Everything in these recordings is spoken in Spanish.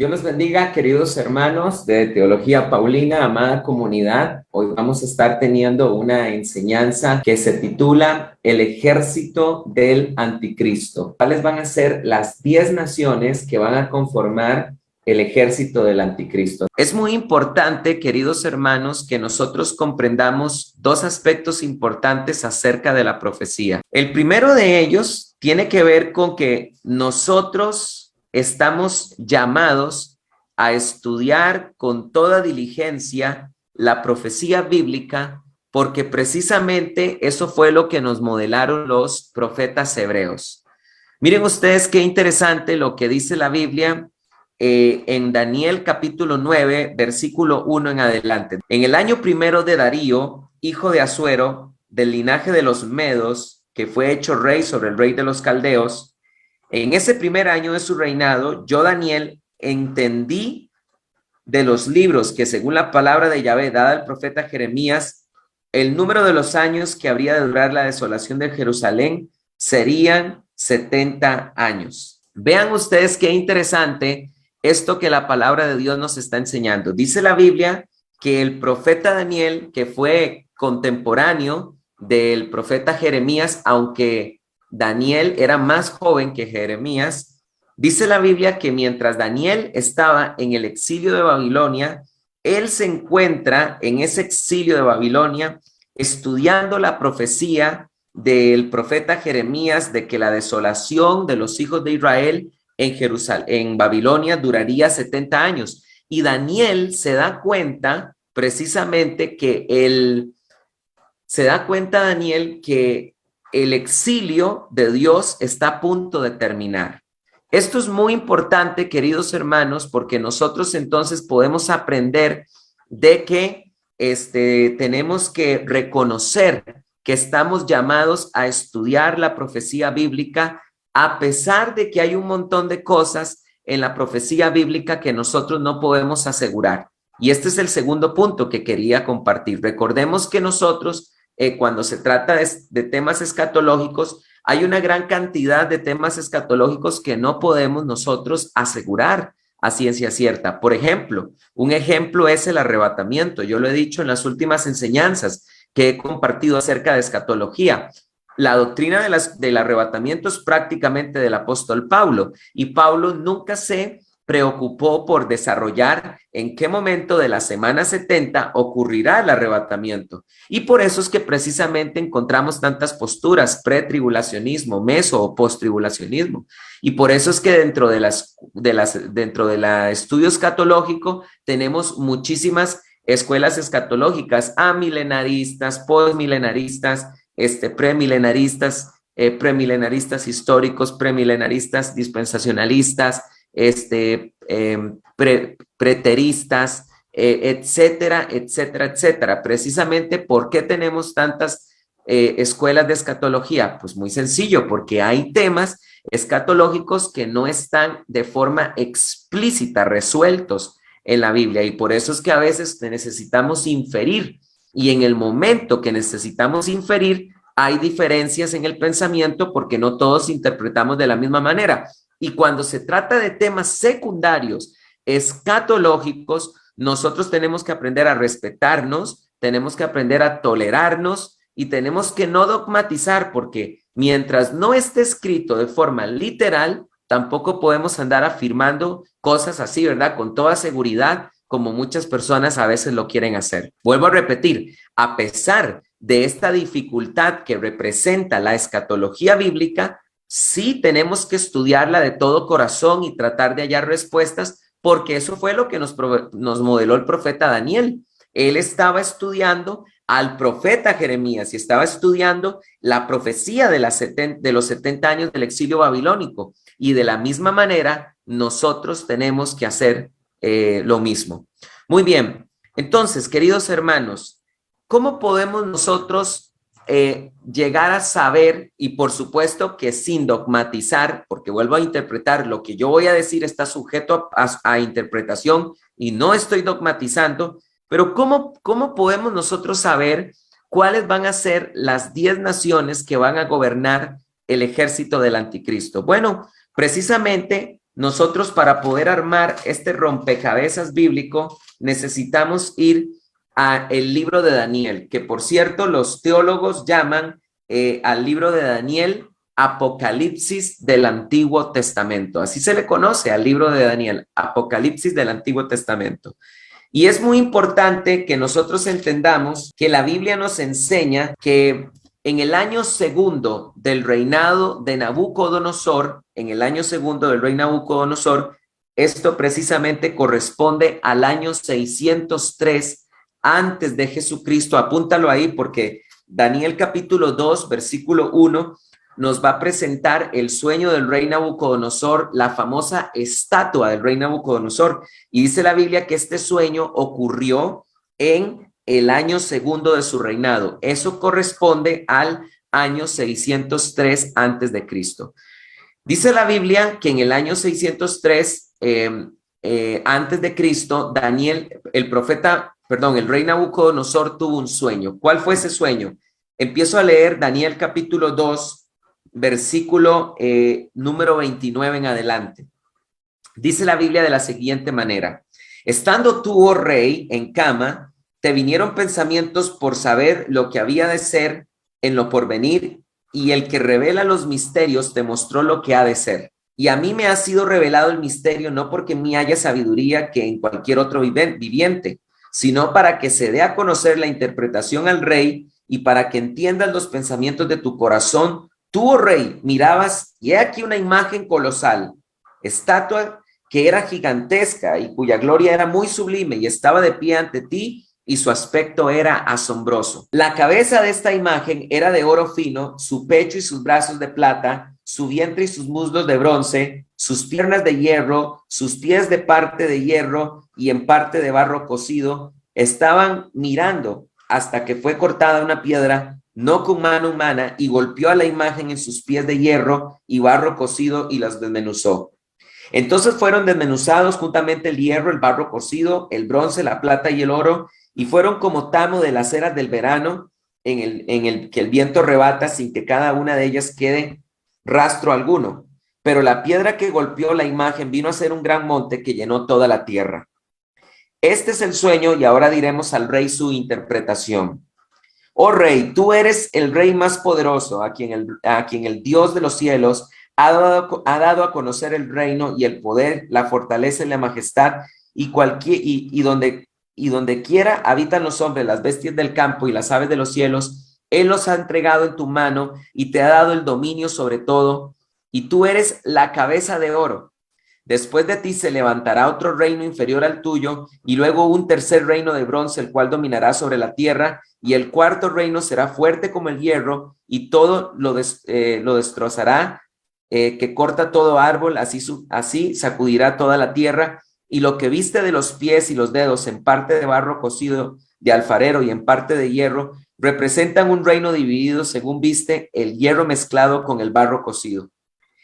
Dios los bendiga, queridos hermanos de Teología Paulina, amada comunidad. Hoy vamos a estar teniendo una enseñanza que se titula El ejército del anticristo. ¿Cuáles van a ser las 10 naciones que van a conformar el ejército del anticristo? Es muy importante, queridos hermanos, que nosotros comprendamos dos aspectos importantes acerca de la profecía. El primero de ellos tiene que ver con que nosotros estamos llamados a estudiar con toda diligencia la profecía bíblica, porque precisamente eso fue lo que nos modelaron los profetas hebreos. Miren ustedes qué interesante lo que dice la Biblia en Daniel capítulo 9, versículo 1 en adelante. En el año primero de Darío, hijo de Asuero, del linaje de los Medos, que fue hecho rey sobre el rey de los Caldeos, en ese primer año de su reinado, yo, Daniel, entendí de los libros que según la palabra de Yahvé dada al profeta Jeremías, el número de los años que habría de durar la desolación de Jerusalén serían 70 años. Vean ustedes qué interesante esto que la palabra de Dios nos está enseñando. Dice la Biblia que el profeta Daniel, que fue contemporáneo del profeta Jeremías, aunque Daniel era más joven que Jeremías, dice la Biblia que mientras Daniel estaba en el exilio de Babilonia, él se encuentra en ese exilio de Babilonia estudiando la profecía del profeta Jeremías de que la desolación de los hijos de Israel en Jerusalén, en Babilonia, duraría 70 años. Y Daniel se da cuenta precisamente que Daniel que el exilio de Dios está a punto de terminar. Esto es muy importante, queridos hermanos, porque nosotros entonces podemos aprender de que tenemos que reconocer que estamos llamados a estudiar la profecía bíblica, a pesar de que hay un montón de cosas en la profecía bíblica que nosotros no podemos asegurar. Y este es el segundo punto que quería compartir. Recordemos que nosotros cuando se trata de temas escatológicos, hay una gran cantidad de temas escatológicos que no podemos nosotros asegurar a ciencia cierta. Por ejemplo, un ejemplo es el arrebatamiento. Yo lo he dicho en las últimas enseñanzas que he compartido acerca de escatología. La doctrina del arrebatamiento es prácticamente del apóstol Pablo, y Pablo nunca se preocupó por desarrollar en qué momento de la semana 70 ocurrirá el arrebatamiento. Y por eso es que precisamente encontramos tantas posturas, pretribulacionismo, meso o posttribulacionismo. Y por eso es que dentro de la estudio escatológico tenemos muchísimas escuelas escatológicas, amilenaristas, postmilenaristas, premilenaristas, premilenaristas históricos, premilenaristas dispensacionalistas, preteristas, etcétera, etcétera, etcétera. Precisamente, ¿por qué tenemos tantas escuelas de escatología? Pues muy sencillo, porque hay temas escatológicos que no están de forma explícita resueltos en la Biblia, y por eso es que a veces necesitamos inferir, y en el momento que necesitamos inferir hay diferencias en el pensamiento porque no todos interpretamos de la misma manera. Y cuando se trata de temas secundarios, escatológicos, nosotros tenemos que aprender a respetarnos, tenemos que aprender a tolerarnos y tenemos que no dogmatizar, porque mientras no esté escrito de forma literal, tampoco podemos andar afirmando cosas así, ¿verdad? Con toda seguridad, como muchas personas a veces lo quieren hacer. Vuelvo a repetir, a pesar de esta dificultad que representa la escatología bíblica, sí tenemos que estudiarla de todo corazón y tratar de hallar respuestas, porque eso fue lo que nos modeló el profeta Daniel. Él estaba estudiando al profeta Jeremías y estaba estudiando la profecía de los 70 años del exilio babilónico. Y de la misma manera, nosotros tenemos que hacer lo mismo. Muy bien, entonces, queridos hermanos, ¿cómo podemos nosotros llegar a saber? Y por supuesto que sin dogmatizar, porque vuelvo a interpretar, lo que yo voy a decir está sujeto a interpretación y no estoy dogmatizando, pero ¿cómo podemos nosotros saber cuáles van a ser las 10 naciones que van a gobernar el ejército del anticristo? Bueno, precisamente nosotros para poder armar este rompecabezas bíblico necesitamos ir a el libro de Daniel, que por cierto los teólogos llaman al libro de Daniel Apocalipsis del Antiguo Testamento. Así se le conoce al libro de Daniel, Apocalipsis del Antiguo Testamento. Y es muy importante que nosotros entendamos que la Biblia nos enseña que en el año segundo del reinado de Nabucodonosor, esto precisamente corresponde al año 603 antes de Jesucristo. Apúntalo ahí porque Daniel capítulo 2, versículo 1 nos va a presentar el sueño del rey Nabucodonosor, la famosa estatua del rey Nabucodonosor. Y dice la Biblia que este sueño ocurrió en el año segundo de su reinado. Eso corresponde al año 603 antes de Cristo. Dice la Biblia que en el año 603 antes de Cristo, el rey Nabucodonosor tuvo un sueño. ¿Cuál fue ese sueño? Empiezo a leer Daniel capítulo 2, versículo número 29 en adelante. Dice la Biblia de la siguiente manera: estando tú, oh rey, en cama, te vinieron pensamientos por saber lo que había de ser en lo porvenir, y el que revela los misterios te mostró lo que ha de ser. Y a mí me ha sido revelado el misterio, no porque en mí haya sabiduría que en cualquier otro viviente, sino para que se dé a conocer la interpretación al rey y para que entiendas los pensamientos de tu corazón. Tú, oh rey, mirabas, y he aquí una imagen colosal, estatua que era gigantesca y cuya gloria era muy sublime, y estaba de pie ante ti, y su aspecto era asombroso. La cabeza de esta imagen era de oro fino, su pecho y sus brazos de plata, su vientre y sus muslos de bronce, sus piernas de hierro, sus pies de parte de hierro y en parte de barro cocido. Estaban mirando hasta que fue cortada una piedra, no con mano humana, y golpeó a la imagen en sus pies de hierro y barro cocido y las desmenuzó. Entonces fueron desmenuzados juntamente el hierro, el barro cocido, el bronce, la plata y el oro, y fueron como tamo de las eras del verano en el que el viento arrebata sin que cada una de ellas quede rastro alguno. Pero la piedra que golpeó la imagen vino a ser un gran monte que llenó toda la tierra. Este es el sueño, y ahora diremos al rey su interpretación. Oh rey, tú eres el rey más poderoso, a quien el Dios de los cielos ha dado a conocer el reino y el poder, la fortaleza y la majestad, y donde quiera habitan los hombres, las bestias del campo y las aves de los cielos. Él los ha entregado en tu mano y te ha dado el dominio sobre todo, y tú eres la cabeza de oro. Después de ti se levantará otro reino inferior al tuyo, y luego un tercer reino de bronce, el cual dominará sobre la tierra, y el cuarto reino será fuerte como el hierro, y todo lo destrozará, que corta todo árbol, así sacudirá toda la tierra. Y lo que viste de los pies y los dedos, en parte de barro cocido de alfarero y en parte de hierro, representan un reino dividido según viste el hierro mezclado con el barro cocido.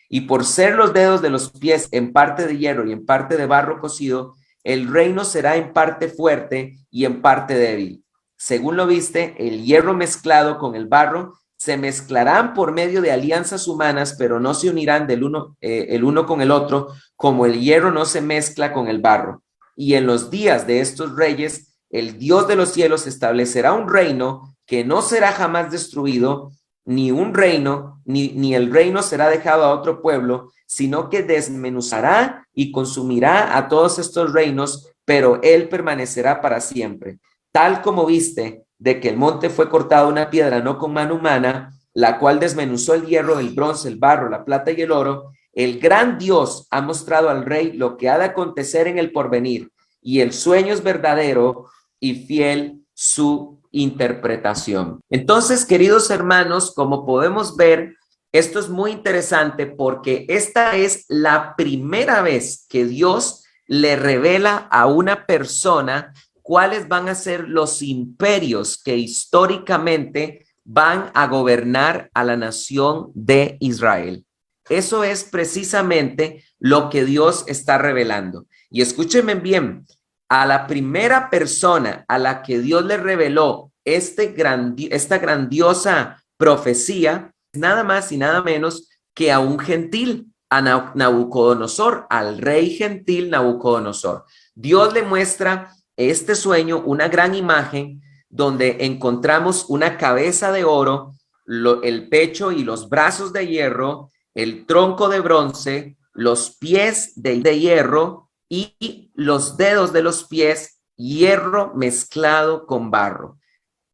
Y por ser los dedos de los pies en parte de hierro y en parte de barro cocido, el reino será en parte fuerte y en parte débil. Según lo viste, el hierro mezclado con el barro se mezclarán por medio de alianzas humanas, pero no se unirán el uno con el otro, como el hierro no se mezcla con el barro. Y en los días de estos reyes, el Dios de los cielos establecerá un reino que no será jamás destruido, ni el reino será dejado a otro pueblo, sino que desmenuzará y consumirá a todos estos reinos, pero él permanecerá para siempre. Tal como viste de que el monte fue cortado una piedra no con mano humana, la cual desmenuzó el hierro, el bronce, el barro, la plata y el oro, el gran Dios ha mostrado al rey lo que ha de acontecer en el porvenir, y el sueño es verdadero y fiel su interpretación. Entonces, queridos hermanos, como podemos ver, esto es muy interesante porque esta es la primera vez que Dios le revela a una persona cuáles van a ser los imperios que históricamente van a gobernar a la nación de Israel. Eso es precisamente lo que Dios está revelando. Y escúchenme bien, a la primera persona a la que Dios le reveló esta grandiosa profecía, nada más y nada menos que a un gentil. a Nabucodonosor, al rey gentil Nabucodonosor. Dios le muestra este sueño, una gran imagen donde encontramos una cabeza de oro, el pecho y los brazos de hierro, el tronco de bronce, los pies de hierro y los dedos de los pies, hierro mezclado con barro.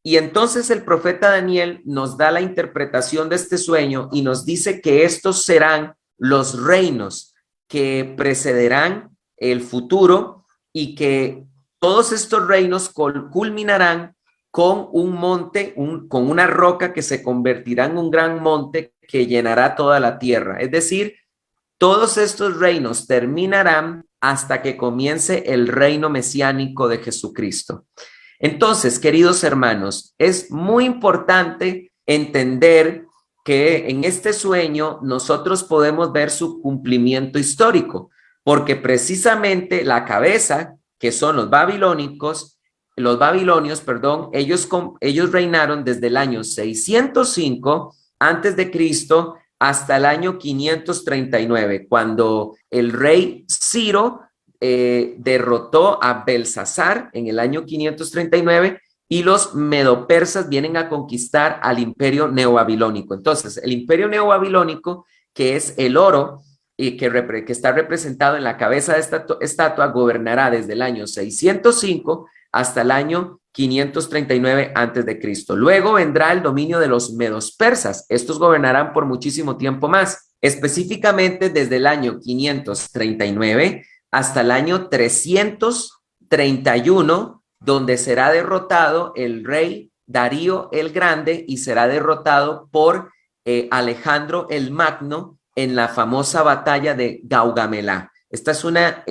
Y entonces el profeta Daniel nos da la interpretación de este sueño y nos dice que estos serán los reinos que precederán el futuro y que todos estos reinos culminarán con un monte, con una roca que se convertirá en un gran monte que llenará toda la tierra. Es decir, todos estos reinos terminarán hasta que comience el reino mesiánico de Jesucristo. Entonces, queridos hermanos, es muy importante entender que en este sueño nosotros podemos ver su cumplimiento histórico, porque precisamente la cabeza, que son los babilonios, ellos reinaron desde el año 605 antes de Cristo hasta el año 539, cuando el rey Ciro derrotó a Belsasar en el año 539 y los medopersas vienen a conquistar al imperio neobabilónico. Entonces, el imperio neobabilónico, que es el oro y que está representado en la cabeza de esta estatua, gobernará desde el año 605 hasta el año 539 antes de Cristo. Luego vendrá el dominio de los medos persas. Estos gobernarán por muchísimo tiempo más, específicamente desde el año 539 hasta el año 331, donde será derrotado el rey Darío el Grande y será derrotado por Alejandro el Magno en la famosa batalla de Gaugamela. Esta es una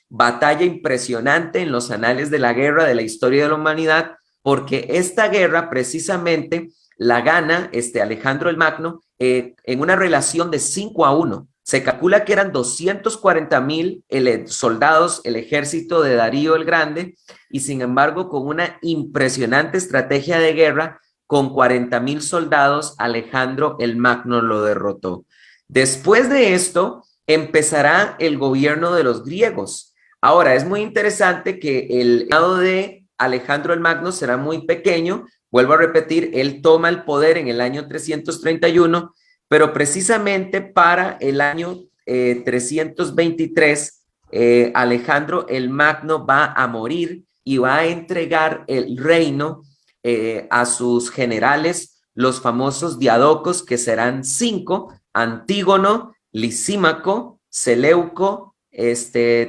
batalla impresionante en los anales de la guerra, de la historia de la humanidad, porque esta guerra precisamente la gana Alejandro el Magno en una relación de 5-1. Se calcula que eran 240,000 soldados, el ejército de Darío el Grande, y sin embargo, con una impresionante estrategia de guerra, con 40,000 soldados, Alejandro el Magno lo derrotó. Después de esto, empezará el gobierno de los griegos. Ahora, es muy interesante que el reinado de Alejandro el Magno será muy pequeño. Vuelvo a repetir, él toma el poder en el año 331, pero precisamente para el año 323, Alejandro el Magno va a morir y va a entregar el reino a sus generales, los famosos diadocos, que serán 5, Antígono, Lisímaco, Seleuco,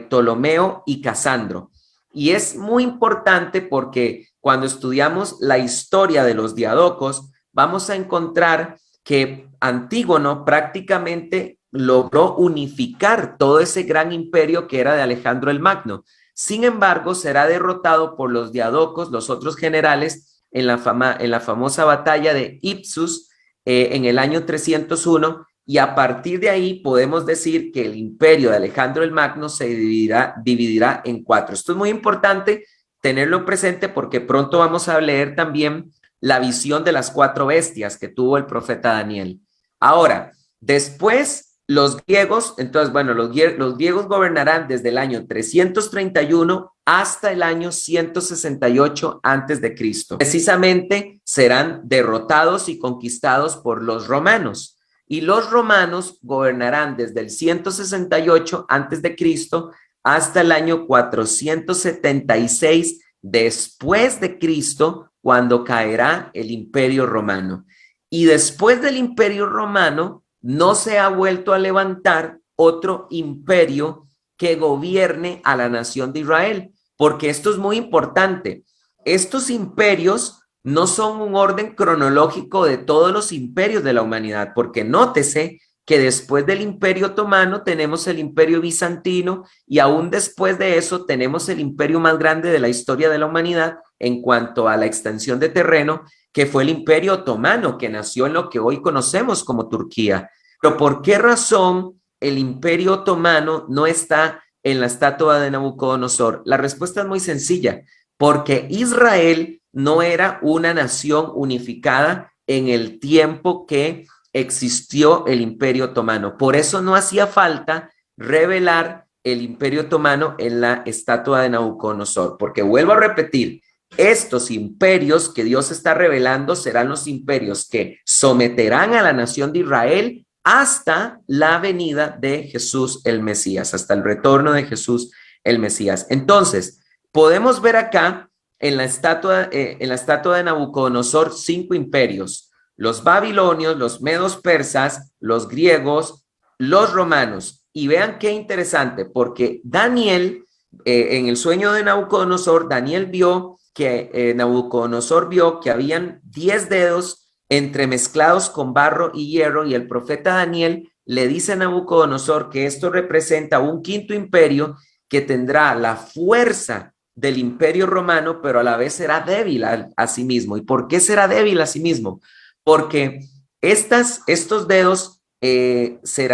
Ptolomeo y Casandro. Y es muy importante porque cuando estudiamos la historia de los diadocos, vamos a encontrar que Antígono prácticamente logró unificar todo ese gran imperio que era de Alejandro el Magno. Sin embargo, será derrotado por los diadocos, los otros generales, en la famosa batalla de Ipsus en el año 301, y a partir de ahí podemos decir que el imperio de Alejandro el Magno se dividirá en 4. Esto es muy importante tenerlo presente porque pronto vamos a leer también la visión de las 4 bestias que tuvo el profeta Daniel. Ahora, después los griegos, entonces, bueno, los griegos gobernarán desde el año 331 hasta el año 168 antes de Cristo. Precisamente serán derrotados y conquistados por los romanos. Y los romanos gobernarán desde el 168 antes de Cristo hasta el año 476 después de Cristo, cuando caerá el Imperio Romano. Y después del Imperio Romano no se ha vuelto a levantar otro imperio que gobierne a la nación de Israel, porque esto es muy importante. Estos imperios no son un orden cronológico de todos los imperios de la humanidad, porque nótese que después del Imperio Otomano tenemos el Imperio Bizantino y aún después de eso tenemos el imperio más grande de la historia de la humanidad en cuanto a la extensión de terreno, que fue el Imperio Otomano, que nació en lo que hoy conocemos como Turquía. Pero ¿por qué razón el Imperio Otomano no está en la estatua de Nabucodonosor? La respuesta es muy sencilla, porque Israel no era una nación unificada en el tiempo que existió el Imperio Otomano. Por eso no hacía falta revelar el Imperio Otomano en la estatua de Nabucodonosor, porque vuelvo a repetir, estos imperios que Dios está revelando serán los imperios que someterán a la nación de Israel hasta la venida de Jesús el Mesías, hasta el retorno de Jesús el Mesías. Entonces, podemos ver acá en la estatua de Nabucodonosor 5 imperios: los babilonios, los medos persas, los griegos, los romanos. Y vean qué interesante, porque Daniel, en el sueño de Nabucodonosor, Daniel vio que Nabucodonosor vio que habían 10 dedos entremezclados con barro y hierro, y el profeta Daniel le dice a Nabucodonosor que esto representa un quinto imperio que tendrá la fuerza del imperio romano, pero a la vez será débil a sí mismo. ¿Y por qué será débil a sí mismo? Porque estos dedos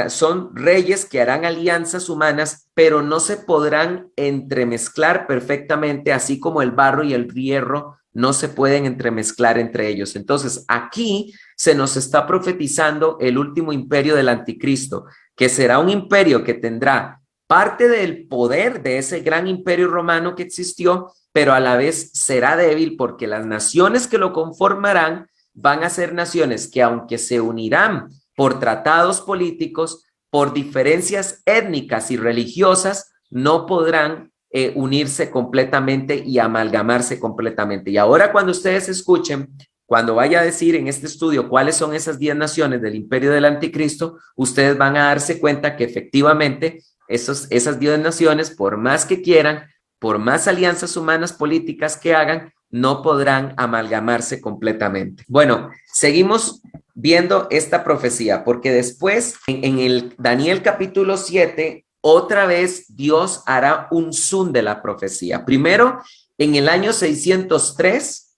son reyes que harán alianzas humanas, pero no se podrán entremezclar perfectamente, así como el barro y el hierro no se pueden entremezclar entre ellos. Entonces, aquí se nos está profetizando el último imperio del anticristo, que será un imperio que tendrá parte del poder de ese gran imperio romano que existió, pero a la vez será débil porque las naciones que lo conformarán van a ser naciones que, aunque se unirán por tratados políticos, por diferencias étnicas y religiosas, no podrán unirse completamente y amalgamarse completamente. Y ahora, cuando ustedes escuchen, cuando vaya a decir en este estudio cuáles son esas 10 naciones del imperio del anticristo, ustedes van a darse cuenta que efectivamente esas 10 naciones, por más que quieran, por más alianzas humanas políticas que hagan, no podrán amalgamarse completamente. Bueno, seguimos viendo esta profecía, porque después en el Daniel capítulo 7, otra vez Dios hará un zoom de la profecía. Primero, en el año 603,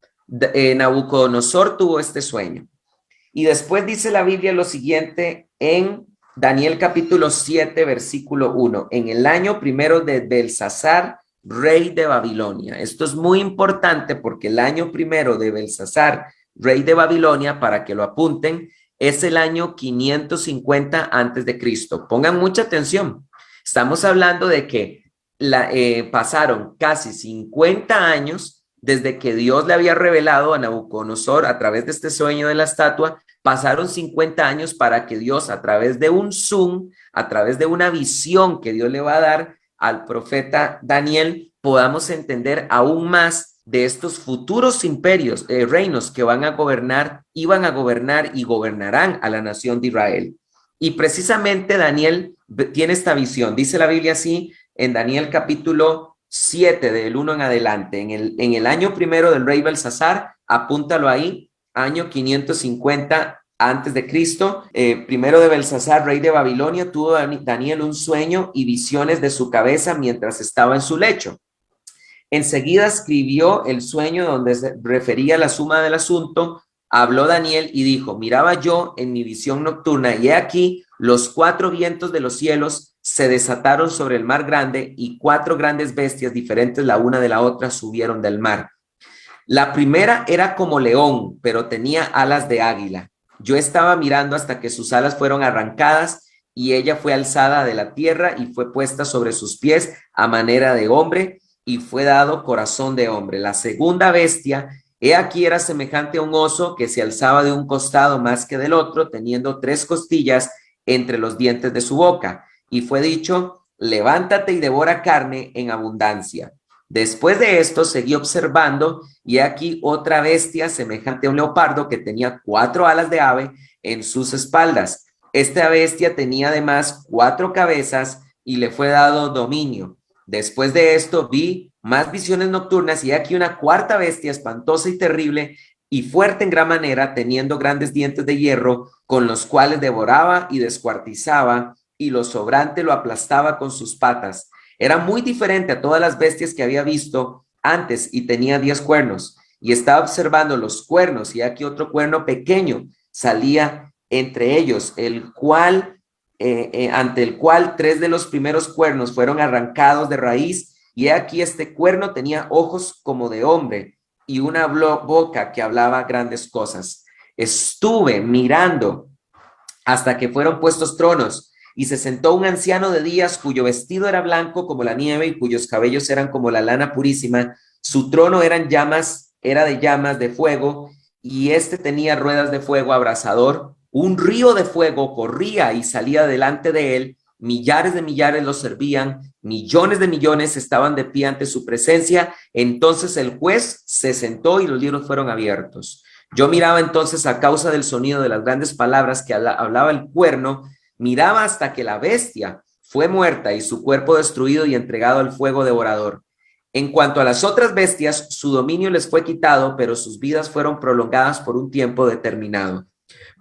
Nabucodonosor tuvo este sueño. Y después dice la Biblia lo siguiente en Daniel capítulo 7, versículo 1. En el año primero de Belsasar, rey de Babilonia. Esto es muy importante porque el año primero de Belsasar, rey de Babilonia, para que lo apunten, es el año 550 antes de Cristo. Pongan mucha atención. Estamos hablando de que pasaron casi 50 años desde que Dios le había revelado a Nabucodonosor a través de este sueño de la estatua. Pasaron 50 años para que Dios, a través de un zoom, a través de una visión que Dios le va a dar al profeta Daniel, podamos entender aún más de estos futuros imperios, reinos que van a gobernar, iban a gobernar y gobernarán a la nación de Israel. Y precisamente Daniel tiene esta visión. Dice la Biblia así en Daniel capítulo 7, del 1 en adelante. En el año primero del rey Belsasar, apúntalo ahí, año 550 antes de Cristo, primero de Belsasar, rey de Babilonia, tuvo Daniel un sueño y visiones de su cabeza mientras estaba en su lecho. Enseguida escribió el sueño donde se refería a la suma del asunto. Habló Daniel y dijo: miraba yo en mi visión nocturna, y he aquí los 4 vientos de los cielos se desataron sobre el mar grande, y 4 grandes bestias diferentes la una de la otra subieron del mar. La primera era como león, pero tenía alas de águila. Yo estaba mirando hasta que sus alas fueron arrancadas, y ella fue alzada de la tierra y fue puesta sobre sus pies a manera de hombre, y fue dado corazón de hombre. La segunda bestia, he aquí, era semejante a un oso que se alzaba de un costado más que del otro, teniendo 3 costillas entre los dientes de su boca. Y fue dicho: levántate y devora carne en abundancia. Después de esto seguí observando, y aquí otra bestia semejante a un leopardo que tenía 4 alas de ave en sus espaldas. Esta bestia tenía además 4 cabezas y le fue dado dominio. Después de esto vi más visiones nocturnas, y aquí una cuarta bestia espantosa y terrible y fuerte en gran manera, teniendo grandes dientes de hierro, con los cuales devoraba y descuartizaba, y lo sobrante lo aplastaba con sus patas. Era muy diferente a todas las bestias que había visto antes, y tenía 10 cuernos. Y estaba observando los cuernos, y aquí otro cuerno pequeño salía entre ellos, ante el cual 3 de los primeros cuernos fueron arrancados de raíz. Y aquí este cuerno tenía ojos como de hombre y una boca que hablaba grandes cosas. Estuve mirando hasta que fueron puestos tronos. Y se sentó un anciano de días cuyo vestido era blanco como la nieve y cuyos cabellos eran como la lana purísima. Su trono era de llamas de fuego, y este tenía ruedas de fuego abrasador. Un río de fuego corría y salía delante de él. Millares de millares lo servían, millones de millones estaban de pie ante su presencia. Entonces el juez se sentó y los libros fueron abiertos. Yo miraba entonces a causa del sonido de las grandes palabras que hablaba el cuerno, miraba hasta que la bestia fue muerta y su cuerpo destruido y entregado al fuego devorador. En cuanto a las otras bestias, su dominio les fue quitado, pero sus vidas fueron prolongadas por un tiempo determinado.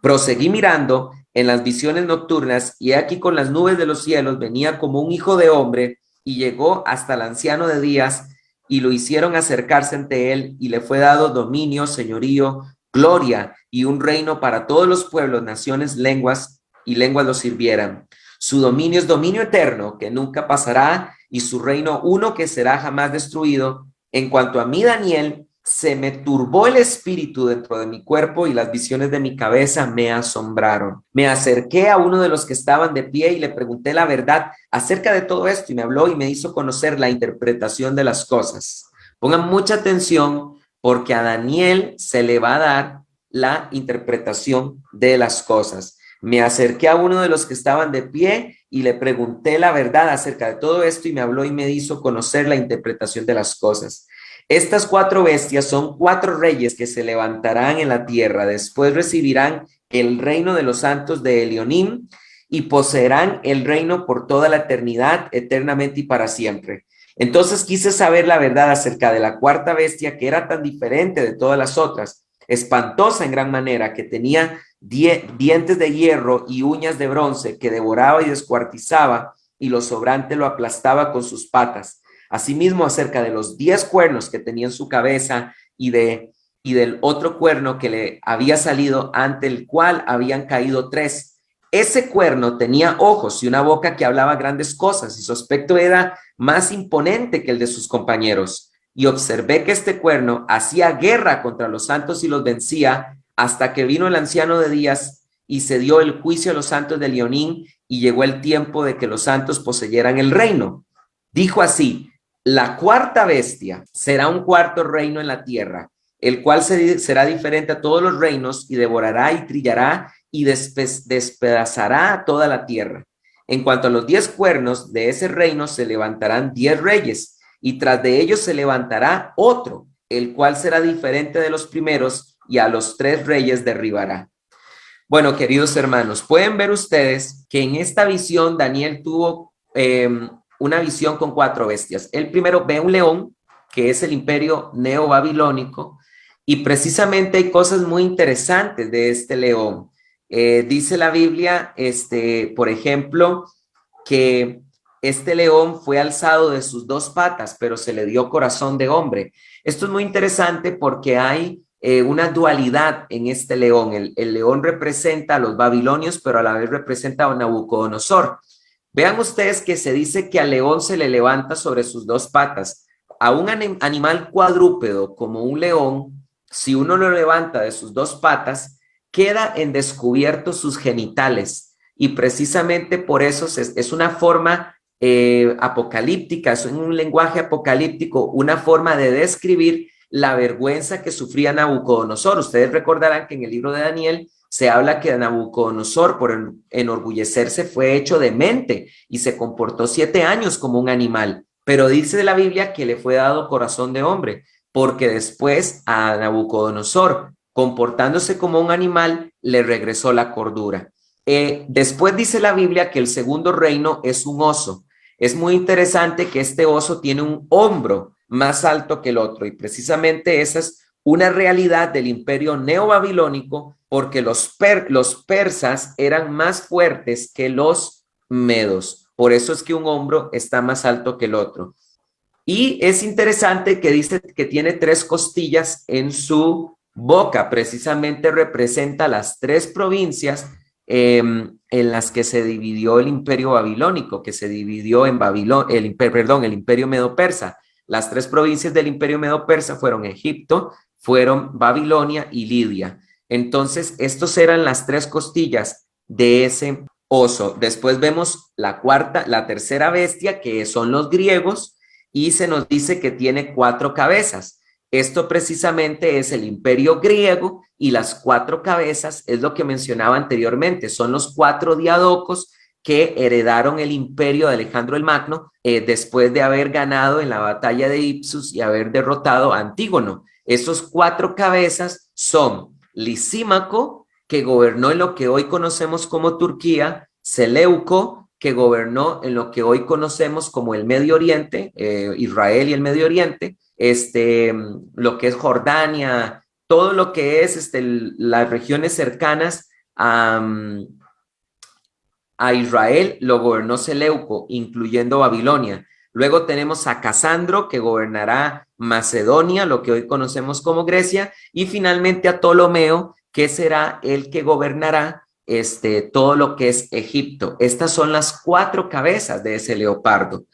Proseguí mirando en las visiones nocturnas, y aquí con las nubes de los cielos venía como un hijo de hombre, y llegó hasta el anciano de días, y lo hicieron acercarse ante él, y le fue dado dominio, señorío, gloria y un reino para todos los pueblos, naciones, lenguas lo sirvieran. Su dominio es dominio eterno, que nunca pasará, y su reino uno que será jamás destruido. En cuanto a mí, Daniel, se me turbó el espíritu dentro de mi cuerpo y las visiones de mi cabeza me asombraron. Me acerqué a uno de los que estaban de pie y le pregunté la verdad acerca de todo esto, y me habló y me hizo conocer la interpretación de las cosas. Pongan mucha atención, porque a Daniel se le va a dar la interpretación de las cosas. Me acerqué a uno de los que estaban de pie y le pregunté la verdad acerca de todo esto, y me habló y me hizo conocer la interpretación de las cosas. Estas 4 bestias son 4 reyes que se levantarán en la tierra. Después recibirán el reino de los santos de Elionim y poseerán el reino por toda la eternidad, eternamente y para siempre. Entonces quise saber la verdad acerca de la 4ª bestia, que era tan diferente de todas las otras, espantosa en gran manera, que tenía dientes de hierro y uñas de bronce, que devoraba y descuartizaba, y lo sobrante lo aplastaba con sus patas. Asimismo, acerca de los 10 cuernos que tenía en su cabeza y del otro cuerno que le había salido, ante el cual habían caído 3. Ese cuerno tenía ojos y una boca que hablaba grandes cosas, y su aspecto era más imponente que el de sus compañeros. Y observé que este cuerno hacía guerra contra los santos y los vencía, hasta que vino el anciano de días y se dio el juicio a los santos de Elionim, y llegó el tiempo de que los santos poseyeran el reino. Dijo así: la 4ª bestia será un 4º reino en la tierra, el cual será diferente a todos los reinos, y devorará y trillará y despedazará a toda la tierra. En cuanto a los 10 cuernos de ese reino, se levantarán 10 reyes, y tras de ellos se levantará otro, el cual será diferente de los primeros, y a los 3 reyes derribará. Bueno, queridos hermanos, pueden ver ustedes que en esta visión Daniel tuvo una visión con 4 bestias. El primero ve un león, que es el imperio neobabilónico, y precisamente hay cosas muy interesantes de este león. Dice la Biblia, por ejemplo, que este león fue alzado de sus 2 patas, pero se le dio corazón de hombre. Esto es muy interesante porque hay una dualidad en este león. El león representa a los babilonios, pero a la vez representa a Nabucodonosor. Vean ustedes que se dice que al león se le levanta sobre sus 2 patas. A un animal cuadrúpedo como un león, si uno lo levanta de sus 2 patas, queda en descubierto sus genitales, y precisamente por eso es una forma apocalíptica, es un lenguaje apocalíptico, una forma de describir la vergüenza que sufría Nabucodonosor. Ustedes recordarán que en el libro de Daniel se habla que Nabucodonosor, por enorgullecerse, fue hecho demente y se comportó 7 años como un animal. Pero dice la Biblia que le fue dado corazón de hombre, porque después a Nabucodonosor, comportándose como un animal, le regresó la cordura. Después dice la Biblia que el segundo reino es un oso. Es muy interesante que este oso tiene un hombro más alto que el otro, y precisamente esa es una realidad del imperio neobabilónico, porque los persas eran más fuertes que los medos. Por eso es que un hombro está más alto que el otro. Y es interesante que dice que tiene 3 costillas en su boca. Precisamente representa las 3 provincias en las que se dividió el imperio babilónico, que se dividió en el imperio medo-persa. Las 3 provincias del imperio medo-persa fueron Egipto, fueron Babilonia y Lidia. Entonces, estos eran las 3 costillas de ese oso. Después vemos la tercera bestia, que son los griegos, y se nos dice que tiene 4 cabezas. Esto precisamente es el imperio griego, y las 4 cabezas es lo que mencionaba anteriormente, son los 4 diadocos que heredaron el imperio de Alejandro el Magno después de haber ganado en la batalla de Ipsus y haber derrotado a Antígono. Esos 4 cabezas son Lisímaco, que gobernó en lo que hoy conocemos como Turquía; Seleuco, que gobernó en lo que hoy conocemos como el Medio Oriente, Israel y el Medio Oriente; lo que es Jordania, todo lo que es las regiones cercanas a Israel lo gobernó Seleuco, incluyendo Babilonia. Luego tenemos a Casandro, que gobernará Macedonia, lo que hoy conocemos como Grecia, y finalmente a Ptolomeo, que será el que gobernará todo lo que es Egipto. Estas son las 4 cabezas de ese leopardo.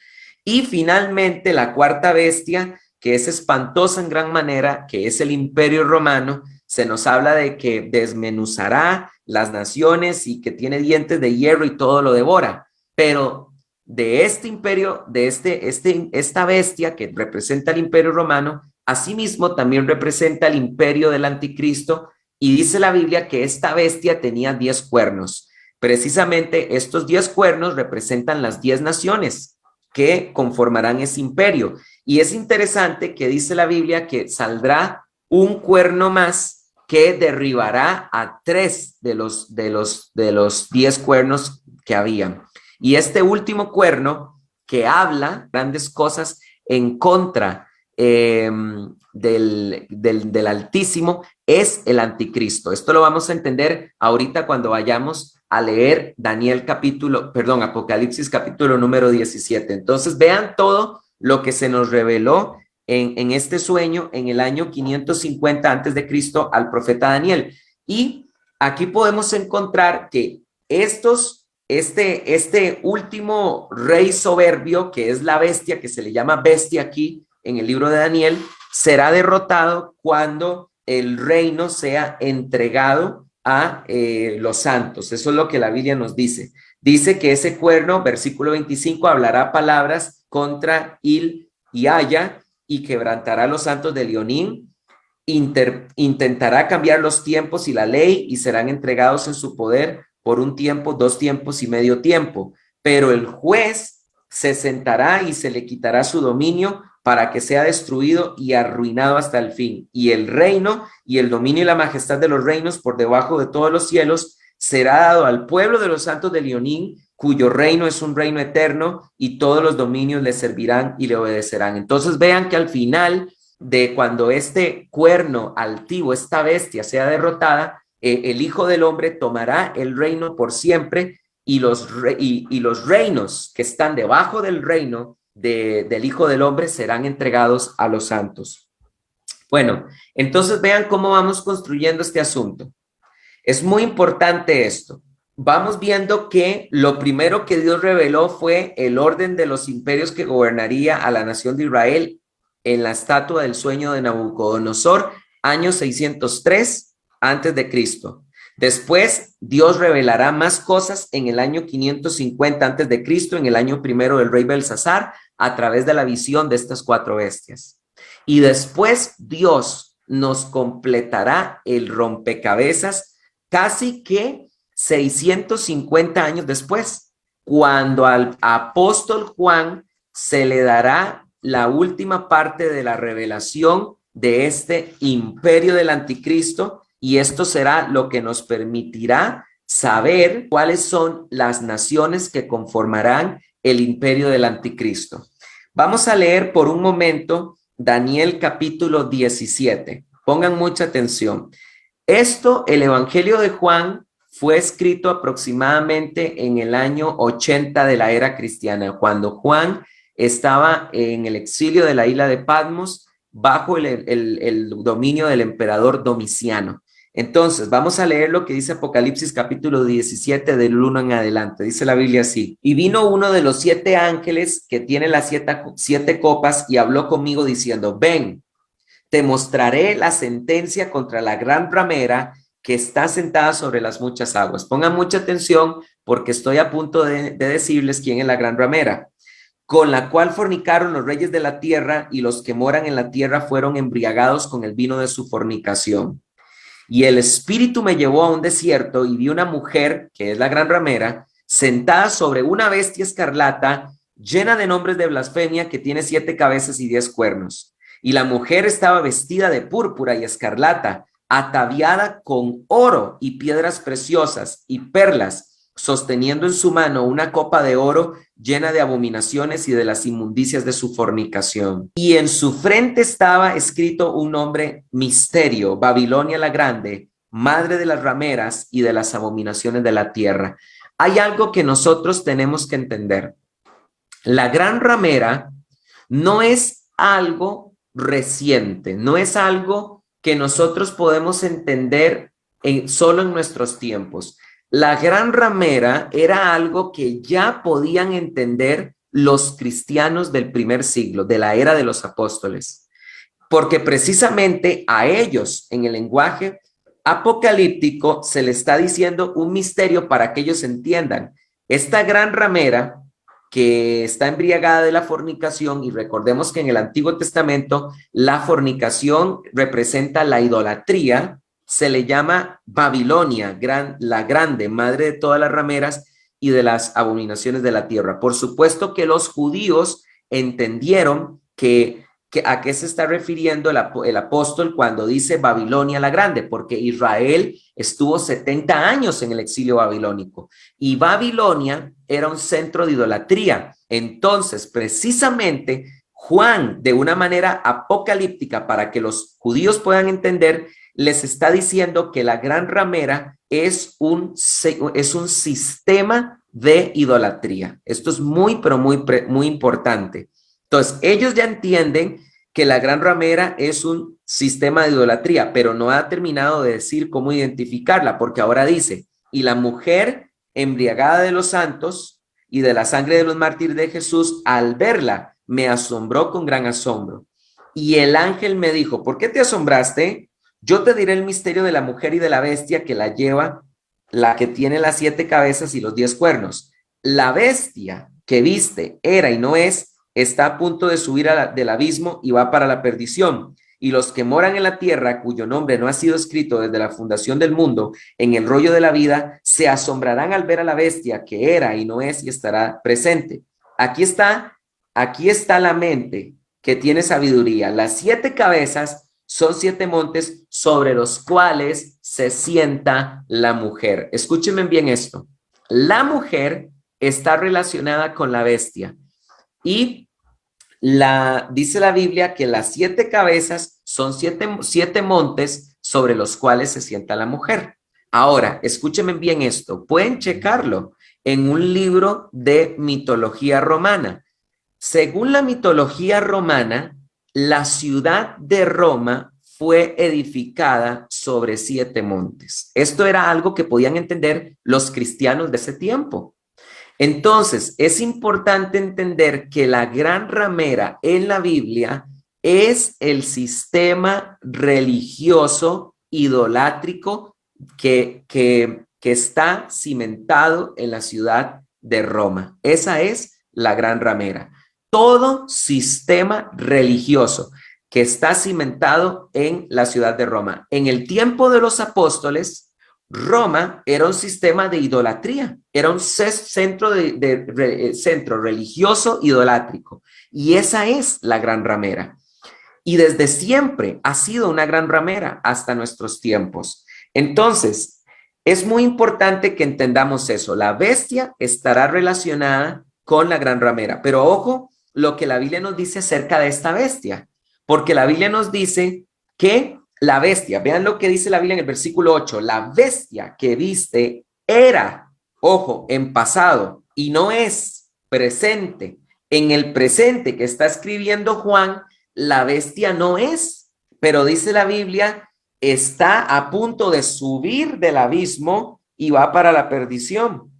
Y finalmente la cuarta bestia, que es espantosa en gran manera, que es el Imperio Romano. Se nos habla de que desmenuzará las naciones y que tiene dientes de hierro y todo lo devora. Pero de este imperio, de esta bestia que representa el Imperio Romano, asimismo también representa el imperio del Anticristo, y dice la Biblia que esta bestia tenía 10 cuernos. Precisamente estos 10 cuernos representan las 10 naciones que conformarán ese imperio. Y es interesante que dice la Biblia que saldrá un cuerno más que derribará a 3 de los 10 cuernos que habían. Y este último cuerno, que habla grandes cosas en contra del Altísimo, es el Anticristo. Esto lo vamos a entender ahorita cuando vayamos a leer Apocalipsis capítulo número 17. Entonces vean todo lo que se nos reveló en este sueño en el año 550 antes de Cristo al profeta Daniel. Y aquí podemos encontrar que este último rey soberbio, que es la bestia, que se le llama bestia aquí en el libro de Daniel, será derrotado cuando el reino sea entregado a los santos. Eso es lo que la Biblia nos dice. Dice que ese cuerno, versículo 25, hablará palabras contra Il y Aya y quebrantará a los santos de Leonín. Intentará cambiar los tiempos y la ley, y serán entregados en su poder por un tiempo, 2 tiempos y medio tiempo. Pero el juez se sentará y se le quitará su dominio para que sea destruido y arruinado hasta el fin. Y el reino y el dominio y la majestad de los reinos por debajo de todos los cielos será dado al pueblo de los santos de Leonín, cuyo reino es un reino eterno, y todos los dominios le servirán y le obedecerán. Entonces vean que al final de cuando este cuerno altivo, esta bestia, sea derrotada, el Hijo del Hombre tomará el reino por siempre, y los reinos que están debajo del reino del Hijo del Hombre serán entregados a los santos. Bueno, entonces vean cómo vamos construyendo este asunto. Es muy importante esto. Vamos viendo que lo primero que Dios reveló fue el orden de los imperios que gobernaría a la nación de Israel en la estatua del sueño de Nabucodonosor, año 603 antes de Cristo. Después, Dios revelará más cosas en el año 550 antes de Cristo, en el año primero del rey Belsasar, a través de la visión de estas 4 bestias. Y después Dios nos completará el rompecabezas casi que 650 años después, cuando al apóstol Juan se le dará la última parte de la revelación de este imperio del anticristo, y esto será lo que nos permitirá saber cuáles son las naciones que conformarán el imperio del anticristo. Vamos a leer por un momento Daniel capítulo 17. Pongan mucha atención. El Evangelio de Juan fue escrito aproximadamente en el año 80 de la era cristiana, cuando Juan estaba en el exilio de la isla de Patmos bajo el dominio del emperador Domiciano. Entonces, vamos a leer lo que dice Apocalipsis capítulo 17 del 1 en adelante. Dice la Biblia así: y vino uno de los 7 ángeles que tiene las 7 copas y habló conmigo diciendo: ven, te mostraré la sentencia contra la gran ramera que está sentada sobre las muchas aguas. Pongan mucha atención porque estoy a punto de decirles quién es la gran ramera, con la cual fornicaron los reyes de la tierra, y los que moran en la tierra fueron embriagados con el vino de su fornicación. Y el espíritu me llevó a un desierto y vi una mujer, que es la gran ramera, sentada sobre una bestia escarlata, llena de nombres de blasfemia, que tiene 7 cabezas y 10 cuernos. Y la mujer estaba vestida de púrpura y escarlata, ataviada con oro y piedras preciosas y perlas, sosteniendo en su mano una copa de oro llena de abominaciones y de las inmundicias de su fornicación. Y en su frente estaba escrito un nombre: Misterio, Babilonia la Grande, madre de las rameras y de las abominaciones de la tierra. Hay algo que nosotros tenemos que entender. La gran ramera no es algo reciente, no es algo que nosotros podemos entender solo en nuestros tiempos. La gran ramera era algo que ya podían entender los cristianos del primer siglo, de la era de los apóstoles, porque precisamente a ellos, en el lenguaje apocalíptico, se le está diciendo un misterio para que ellos entiendan. Esta gran ramera que está embriagada de la fornicación, y recordemos que en el Antiguo Testamento la fornicación representa la idolatría, se le llama Babilonia, la grande, madre de todas las rameras y de las abominaciones de la tierra. Por supuesto que los judíos entendieron que a qué se está refiriendo el apóstol cuando dice Babilonia la grande, porque Israel estuvo 70 años en el exilio babilónico y Babilonia era un centro de idolatría. Entonces, precisamente, Juan, de una manera apocalíptica, para que los judíos puedan entender, les está diciendo que la gran ramera es un sistema de idolatría. Esto es muy, pero muy importante. Entonces, ellos ya entienden que la gran ramera es un sistema de idolatría, pero no ha terminado de decir cómo identificarla, porque ahora dice: y la mujer embriagada de los santos y de la sangre de los mártires de Jesús, al verla, me asombró con gran asombro. Y el ángel me dijo: ¿por qué te asombraste? Yo te diré el misterio de la mujer y de la bestia que la lleva, la que tiene las 7 cabezas y los 10 cuernos. La bestia que viste era y no es, está a punto de subir del abismo y va para la perdición. Y los que moran en la tierra, cuyo nombre no ha sido escrito desde la fundación del mundo en el rollo de la vida, se asombrarán al ver a la bestia que era y no es y estará presente. Aquí está la mente que tiene sabiduría. Las 7 cabezas son 7 montes sobre los cuales se sienta la mujer. Escúchenme bien esto. La mujer está relacionada con la bestia. Y dice la Biblia que las 7 cabezas son 7 montes sobre los cuales se sienta la mujer. Ahora, escúchenme bien esto. Pueden checarlo en un libro de mitología romana. Según la mitología romana, la ciudad de Roma fue edificada sobre 7 montes. Esto era algo que podían entender los cristianos de ese tiempo. Entonces, es importante entender que la gran ramera en la Biblia es el sistema religioso idolátrico que está cimentado en la ciudad de Roma. Esa es la gran ramera. Todo sistema religioso que está cimentado en la ciudad de Roma. En el tiempo de los apóstoles, Roma era un sistema de idolatría, era un centro centro religioso idolátrico, y esa es la gran ramera. Y desde siempre ha sido una gran ramera hasta nuestros tiempos. Entonces, es muy importante que entendamos eso. La bestia estará relacionada con la gran ramera, pero ojo lo que la Biblia nos dice acerca de esta bestia, porque la Biblia nos dice que la bestia, vean lo que dice la Biblia en el versículo 8, la bestia que viste era, ojo, en pasado y no es presente. En el presente que está escribiendo Juan, la bestia no es, pero dice la Biblia, está a punto de subir del abismo y va para la perdición.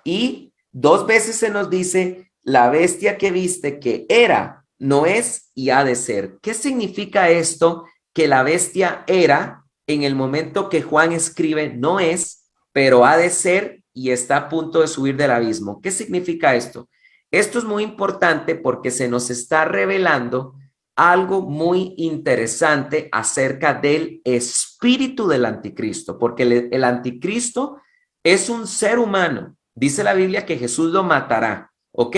Y 2 veces se nos dice, la bestia que viste que era, no es y ha de ser. ¿Qué significa esto? Que la bestia era en el momento que Juan escribe no es, pero ha de ser y está a punto de subir del abismo. ¿Qué significa esto? Esto es muy importante porque se nos está revelando algo muy interesante acerca del espíritu del anticristo, porque el anticristo es un ser humano. Dice la Biblia que Jesús lo matará, ¿ok?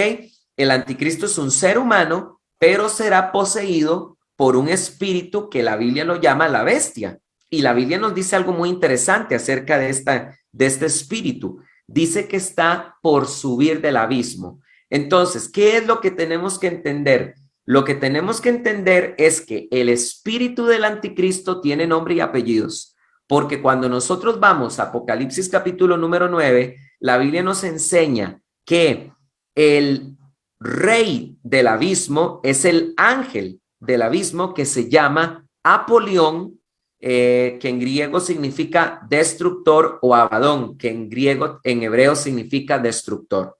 El anticristo es un ser humano, pero será poseído por un espíritu que la Biblia lo llama la bestia. Y la Biblia nos dice algo muy interesante acerca de este espíritu. Dice que está por subir del abismo. Entonces, ¿qué es lo que tenemos que entender? Lo que tenemos que entender es que el espíritu del anticristo tiene nombre y apellidos, porque cuando nosotros vamos a Apocalipsis capítulo número 9, la Biblia nos enseña que el rey del abismo es el ángel del abismo que se llama Apolión, que en griego significa destructor, o Abadón, que en hebreo significa destructor.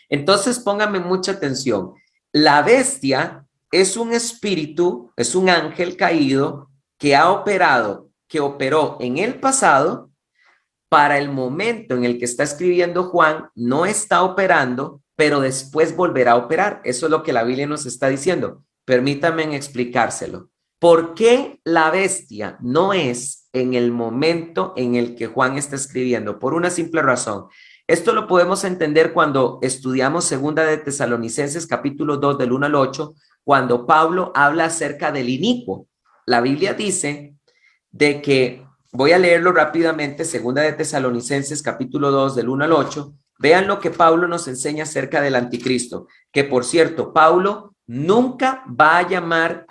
Entonces, pónganme mucha atención. La bestia es un espíritu, es un ángel caído que operó en el pasado. Para el momento en el que está escribiendo Juan, no está operando, pero después volverá a operar. Eso es lo que la Biblia nos está diciendo. Permítanme explicárselo. ¿Por qué la bestia no es en el momento en el que Juan está escribiendo? Por una simple razón. Esto lo podemos entender cuando estudiamos Segunda de Tesalonicenses capítulo 2 del 1 al 8, cuando Pablo habla acerca del inicuo. La Biblia dice de que, voy a leerlo rápidamente, Segunda de Tesalonicenses capítulo 2 del 1 al 8, vean lo que Pablo nos enseña acerca del anticristo, que por cierto, Pablo nunca va a llamar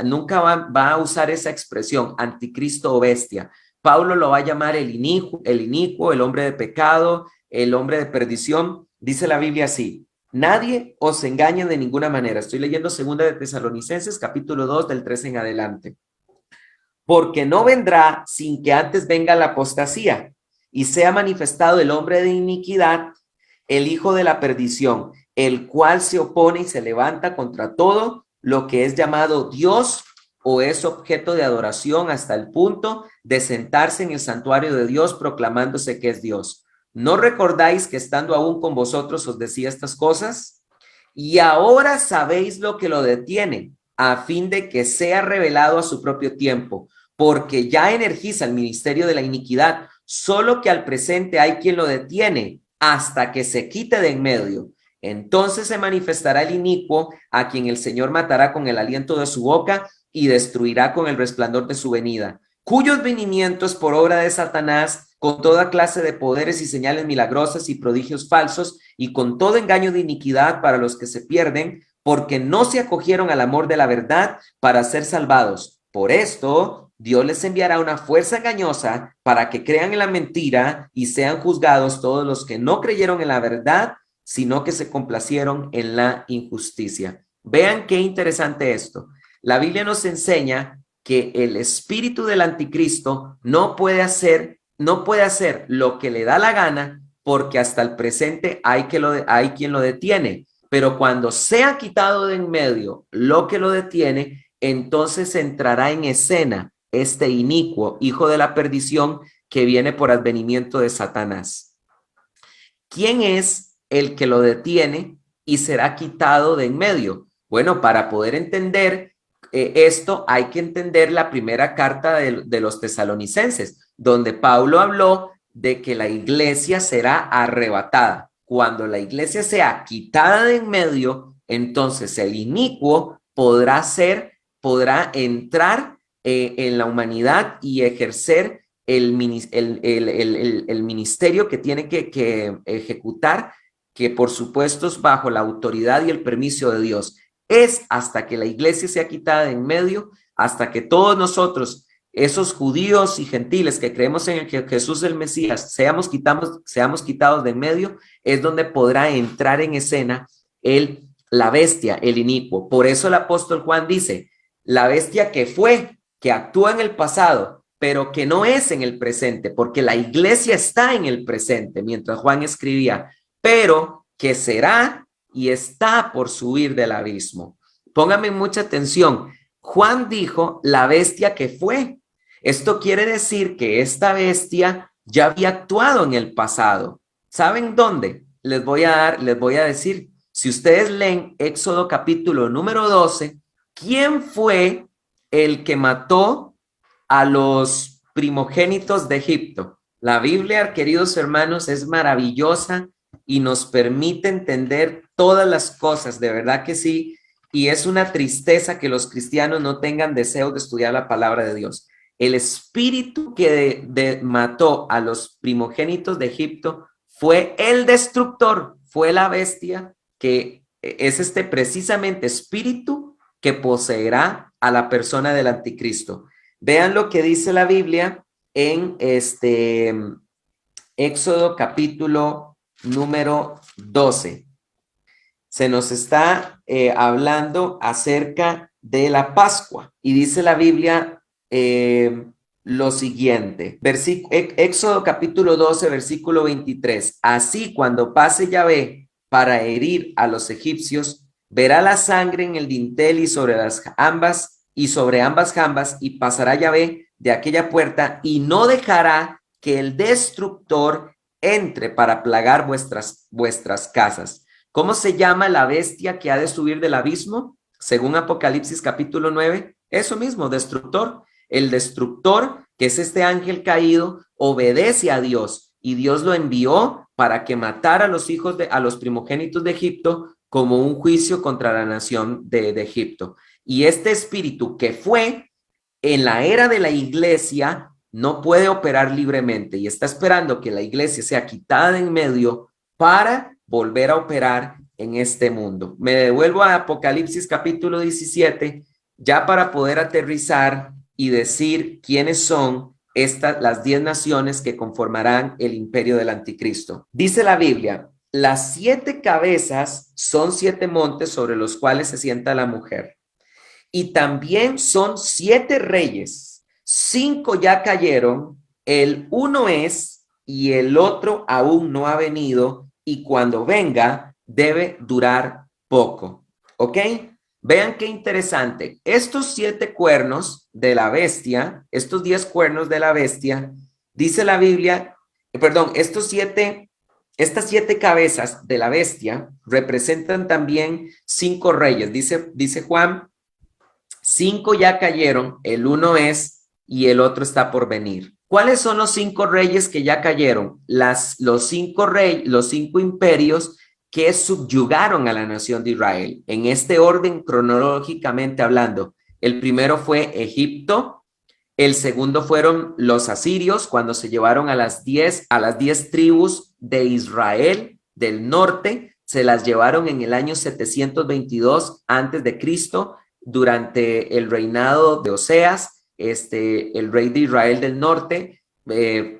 nunca va a usar esa expresión anticristo o bestia. Pablo lo va a llamar el inicuo, el hombre de pecado, el hombre de perdición. Dice la Biblia así: nadie os engañe de ninguna manera. Estoy leyendo Segunda de Tesalonicenses capítulo 2 del 3 en adelante. Porque no vendrá sin que antes venga la apostasía y sea manifestado el hombre de iniquidad, el hijo de la perdición, el cual se opone y se levanta contra todo lo que es llamado Dios o es objeto de adoración, hasta el punto de sentarse en el santuario de Dios proclamándose que es Dios. ¿No recordáis que estando aún con vosotros os decía estas cosas? Y ahora sabéis lo que lo detiene, a fin de que sea revelado a su propio tiempo, porque ya energiza el ministerio de la iniquidad, solo que al presente hay quien lo detiene hasta que se quite de en medio. Entonces se manifestará el inicuo, a quien el Señor matará con el aliento de su boca y destruirá con el resplandor de su venida, cuyos venimientos por obra de Satanás, con toda clase de poderes y señales milagrosas y prodigios falsos, y con todo engaño de iniquidad para los que se pierden, porque no se acogieron al amor de la verdad para ser salvados. Por esto, Dios les enviará una fuerza engañosa para que crean en la mentira y sean juzgados todos los que no creyeron en la verdad, sino que se complacieron en la injusticia. Vean qué interesante esto. La Biblia nos enseña que el espíritu del anticristo no puede hacer lo que le da la gana, porque hasta el presente hay quien lo detiene. Pero cuando sea quitado de en medio lo que lo detiene, entonces entrará en escena este inicuo, hijo de la perdición, que viene por advenimiento de Satanás. ¿Quién es el que lo detiene y será quitado de en medio? Bueno, para poder entender esto hay que entender la primera carta de los tesalonicenses, donde Pablo habló de que la iglesia será arrebatada. Cuando la iglesia sea quitada de en medio, entonces el inicuo podrá entrar en la humanidad y ejercer el ministerio que tiene que ejecutar, que por supuesto es bajo la autoridad y el permiso de Dios. Es hasta que la iglesia sea quitada de en medio, hasta que todos nosotros, esos judíos y gentiles que creemos en que Jesús es el Mesías, seamos quitados de en medio, es donde podrá entrar en escena la bestia, el inicuo. Por eso el apóstol Juan dice: la bestia que actúa en el pasado, pero que no es en el presente, porque la iglesia está en el presente, mientras Juan escribía, pero que será y está por subir del abismo. Póngame mucha atención. Juan dijo la bestia que fue. Esto quiere decir que esta bestia ya había actuado en el pasado. ¿Saben dónde? Les voy a decir, si ustedes leen Éxodo capítulo número 12, ¿quién fue el que mató a los primogénitos de Egipto? La Biblia, queridos hermanos, es maravillosa y nos permite entender todas las cosas, de verdad que sí, y es una tristeza que los cristianos no tengan deseo de estudiar la palabra de Dios. El espíritu que mató a los primogénitos de Egipto fue el destructor, fue la bestia que es este precisamente espíritu que poseerá a la persona del anticristo. Vean lo que dice la Biblia en Éxodo capítulo número 12. Se nos está hablando acerca de la Pascua y dice la Biblia lo siguiente, Éxodo capítulo 12, versículo 23. Así cuando pase Yahvé para herir a los egipcios, verá la sangre en el dintel y sobre ambas jambas, y pasará Yahvé de aquella puerta y no dejará que el destructor entre para plagar vuestras casas. ¿Cómo se llama la bestia que ha de subir del abismo? Según Apocalipsis capítulo 9, eso mismo, destructor. El destructor, que es este ángel caído, obedece a Dios y Dios lo envió para que matara a los primogénitos de Egipto como un juicio contra la nación de Egipto. Y este espíritu que fue en la era de la iglesia no puede operar libremente y está esperando que la iglesia sea quitada de en medio para volver a operar en este mundo. Me devuelvo a Apocalipsis capítulo 17 ya para poder aterrizar y decir quiénes son las 10 naciones que conformarán el imperio del anticristo. Dice la Biblia, las 7 cabezas son 7 montes sobre los cuales se sienta la mujer. Y también son 7 reyes, 5 ya cayeron, el uno es y el otro aún no ha venido, y cuando venga debe durar poco. ¿Ok? Vean qué interesante. Estos 7 cuernos de la bestia, estos 10 cuernos de la bestia, dice la Biblia, estas 7 cabezas de la bestia representan también 5 reyes. Dice Juan, 5 ya cayeron, el uno es y el otro está por venir. ¿Cuáles son los 5 reyes que ya cayeron? Los 5 imperios que subyugaron a la nación de Israel. En este orden, cronológicamente hablando, el primero fue Egipto, el segundo fueron los asirios, cuando se llevaron a las 10 tribus de Israel del norte, se las llevaron en el año 722 antes de Cristo, durante el reinado de Oseas, el rey de Israel del norte.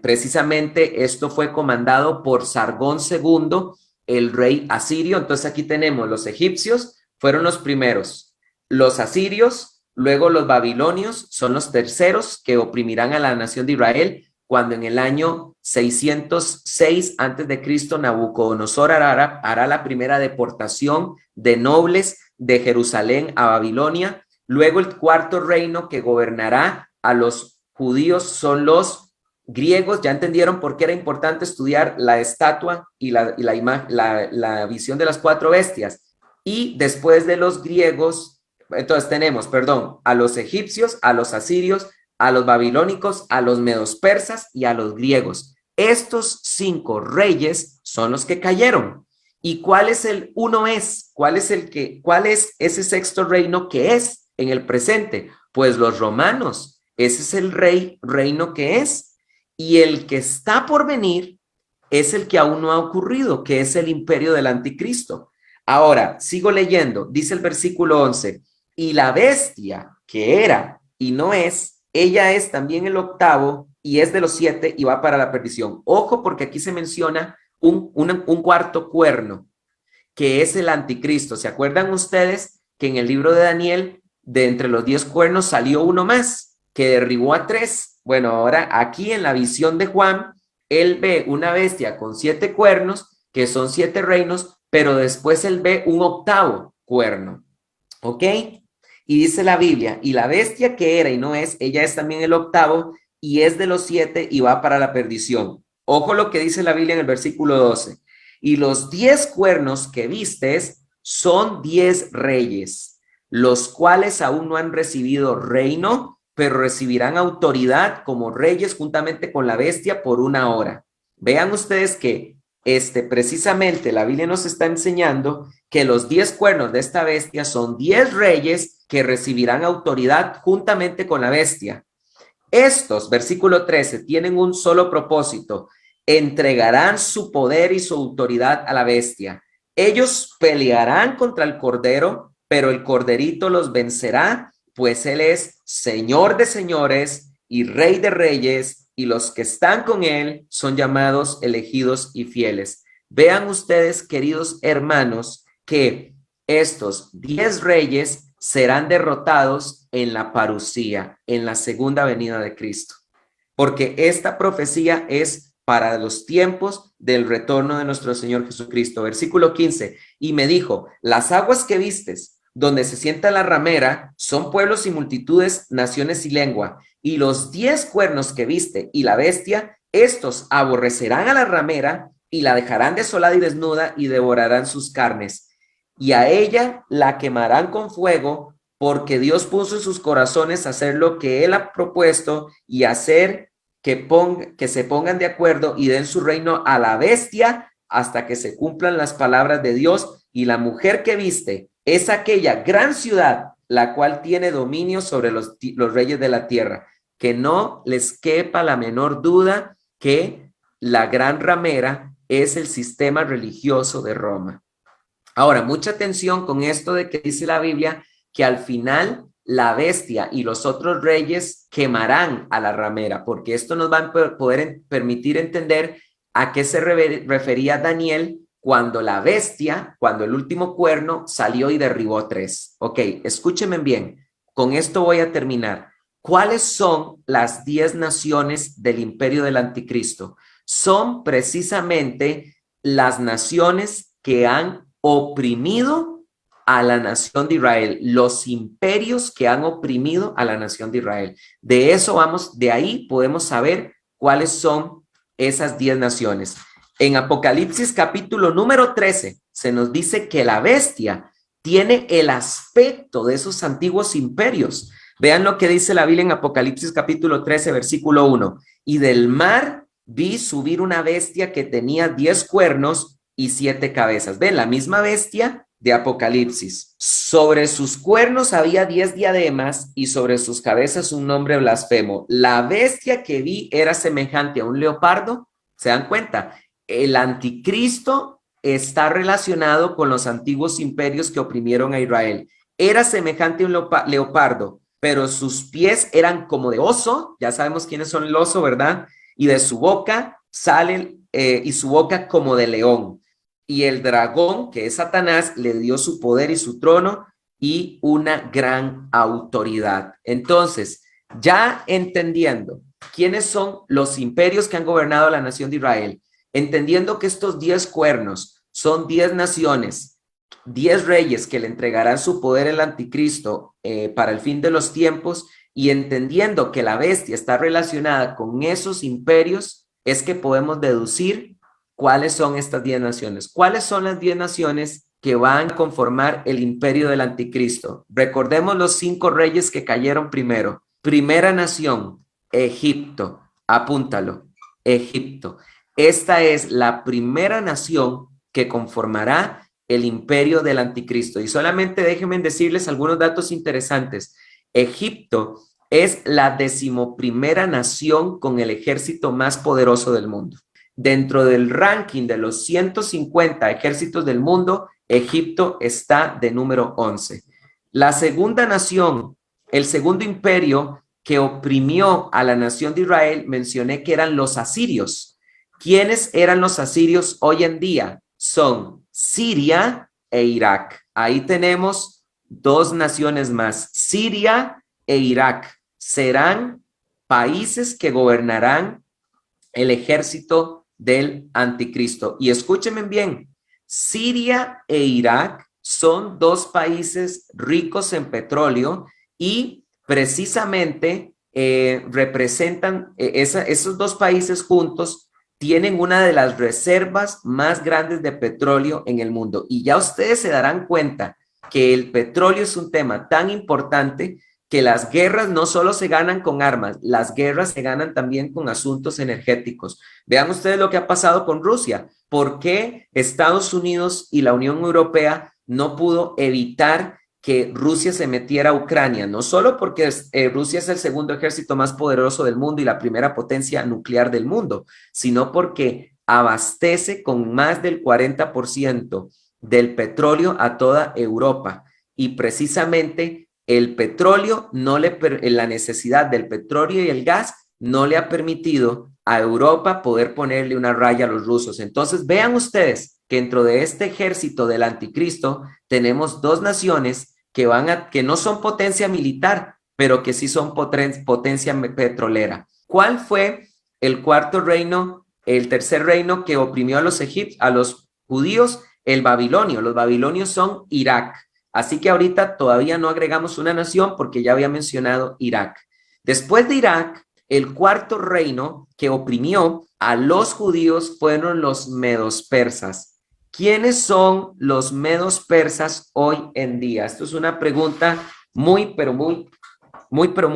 Precisamente esto fue comandado por Sargón II, el rey asirio. Entonces aquí tenemos los egipcios, fueron los primeros, los asirios, luego los babilonios son los terceros que oprimirán a la nación de Israel, cuando en el año 606 antes de Cristo Nabucodonosor hará la primera deportación de nobles de Jerusalén a Babilonia. Luego el cuarto reino que gobernará a los judíos son los griegos. Ya entendieron por qué era importante estudiar la estatua y la visión de las 4 bestias. Y después de los griegos, entonces tenemos, a los egipcios, a los asirios, a los babilónicos, a los medos persas y a los griegos. Estos 5 reyes son los que cayeron. ¿Y cuál es el uno es? ¿Cuál es ese sexto reino que es en el presente? Pues los romanos. Ese es el reino que es. Y el que está por venir es el que aún no ha ocurrido, que es el imperio del anticristo. Ahora, sigo leyendo, dice el versículo 11, y la bestia que era y no es, ella es también el octavo y es de los 7 y va para la perdición. Ojo, porque aquí se menciona un cuarto cuerno, que es el anticristo. ¿Se acuerdan ustedes que en el libro de Daniel, de entre los 10 cuernos salió uno más, que derribó a 3? Bueno, ahora aquí en la visión de Juan, él ve una bestia con 7 cuernos, que son 7 reinos, pero después él ve un octavo cuerno. ¿Ok? Y dice la Biblia, y la bestia que era y no es, ella es también el octavo y es de los 7 y va para la perdición. Ojo lo que dice la Biblia en el versículo 12. Y los 10 cuernos que vistes son 10 reyes, los cuales aún no han recibido reino, pero recibirán autoridad como reyes juntamente con la bestia por una hora. Vean ustedes que precisamente la Biblia nos está enseñando que los 10 cuernos de esta bestia son 10 reyes que recibirán autoridad juntamente con la bestia. Estos, versículo 13, tienen un solo propósito: entregarán su poder y su autoridad a la bestia. Ellos pelearán contra el cordero, pero el corderito los vencerá, pues él es Señor de señores y Rey de reyes, y los que están con él son llamados elegidos y fieles. Vean ustedes, queridos hermanos, que estos 10 reyes serán derrotados en la parusía, en la segunda venida de Cristo, porque esta profecía es para los tiempos del retorno de nuestro Señor Jesucristo. Versículo 15, y me dijo, las aguas que vistes, donde se sienta la ramera, son pueblos y multitudes, naciones y lengua, y los 10 cuernos que viste y la bestia, estos aborrecerán a la ramera y la dejarán desolada y desnuda y devorarán sus carnes. Y a ella la quemarán con fuego, porque Dios puso en sus corazones hacer lo que él ha propuesto y hacer que se pongan de acuerdo y den su reino a la bestia hasta que se cumplan las palabras de Dios. Y la mujer que viste es aquella gran ciudad, la cual tiene dominio sobre los reyes de la tierra. Que no les quepa la menor duda que la gran ramera es el sistema religioso de Roma. Ahora, mucha atención con esto de que dice la Biblia que al final la bestia y los otros reyes quemarán a la ramera, porque esto nos va a poder permitir entender a qué se refería Daniel cuando la bestia, cuando el último cuerno salió y derribó 3. Ok, escúchenme bien, con esto voy a terminar. ¿Cuáles son las 10 naciones del imperio del anticristo? Son precisamente las naciones que han oprimido a la nación de Israel, los imperios que han oprimido a la nación de Israel. De eso vamos, de ahí podemos saber cuáles son esas 10 naciones. En Apocalipsis capítulo número 13 se nos dice que la bestia tiene el aspecto de esos antiguos imperios. Vean lo que dice la Biblia en Apocalipsis capítulo 13, versículo 1. Y del mar vi subir una bestia que tenía 10 cuernos y 7 cabezas. Ven, la misma bestia de Apocalipsis. Sobre sus cuernos había 10 diademas y sobre sus cabezas un nombre blasfemo. La bestia que vi era semejante a un leopardo. ¿Se dan cuenta? El anticristo está relacionado con los antiguos imperios que oprimieron a Israel. Era semejante a un leopardo, pero sus pies eran como de oso. Ya sabemos quiénes son el oso, ¿verdad? Y de su boca salen, y su boca como de león. Y el dragón, que es Satanás, le dio su poder y su trono y una gran autoridad. Entonces, ya entendiendo quiénes son los imperios que han gobernado la nación de Israel, entendiendo que estos 10 cuernos son 10 naciones, 10 reyes que le entregarán su poder al anticristo para el fin de los tiempos, y entendiendo que la bestia está relacionada con esos imperios, es que podemos deducir cuáles son estas 10 naciones. ¿Cuáles son las 10 naciones que van a conformar el imperio del anticristo? Recordemos los 5 reyes que cayeron primero. Primera nación, Egipto. Apúntalo, Egipto. Esta es la primera nación que conformará el imperio del anticristo. Y solamente déjenme decirles algunos datos interesantes. Egipto es la 11ª nación con el ejército más poderoso del mundo. Dentro del ranking de los 150 ejércitos del mundo, Egipto está de número 11. La segunda nación, el segundo imperio que oprimió a la nación de Israel, mencioné que eran los asirios. ¿Quiénes eran los asirios hoy en día? Son Siria e Irak. Ahí tenemos 2 naciones más, Siria e Irak. Serán países que gobernarán el ejército del anticristo. Y escúchenme bien, Siria e Irak son dos países ricos en petróleo y precisamente representan, esos dos países juntos tienen una de las reservas más grandes de petróleo en el mundo. Y ya ustedes se darán cuenta que el petróleo es un tema tan importante que las guerras no solo se ganan con armas, las guerras se ganan también con asuntos energéticos. Vean ustedes lo que ha pasado con Rusia. ¿Por qué Estados Unidos y la Unión Europea no pudo evitar que Rusia se metiera a Ucrania? No solo porque Rusia es el segundo ejército más poderoso del mundo y la primera potencia nuclear del mundo, sino porque abastece con más del 40% del petróleo a toda Europa. Y precisamente el petróleo la necesidad del petróleo y el gas no le ha permitido a Europa poder ponerle una raya a los rusos. Entonces, vean ustedes que dentro de este ejército del anticristo tenemos dos naciones que no son potencia militar, pero que sí son potencia petrolera. ¿Cuál fue el cuarto reino, el tercer reino que oprimió a los judíos? El babilonio. Los babilonios son Irak. Así que ahorita todavía no agregamos una nación porque ya había mencionado Irak. Después de Irak, el cuarto reino que oprimió a los judíos fueron los medos persas. ¿Quiénes son los medos persas hoy en día? Esto es una pregunta muy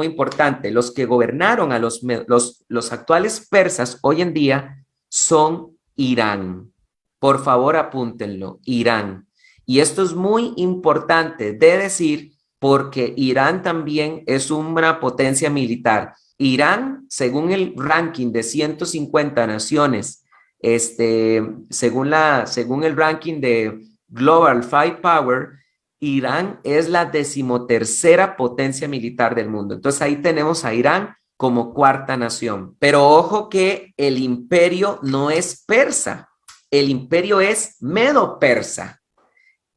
importante. Los que gobernaron a los actuales persas hoy en día son Irán. Por favor, apúntenlo, Irán. Y esto es muy importante de decir porque Irán también es una potencia militar. Irán, según el ranking de 150 naciones, según el ranking de Global Firepower, Irán es la 13ª potencia militar del mundo. Entonces ahí tenemos a Irán como cuarta nación. Pero ojo que el imperio no es persa, el imperio es medo-persa.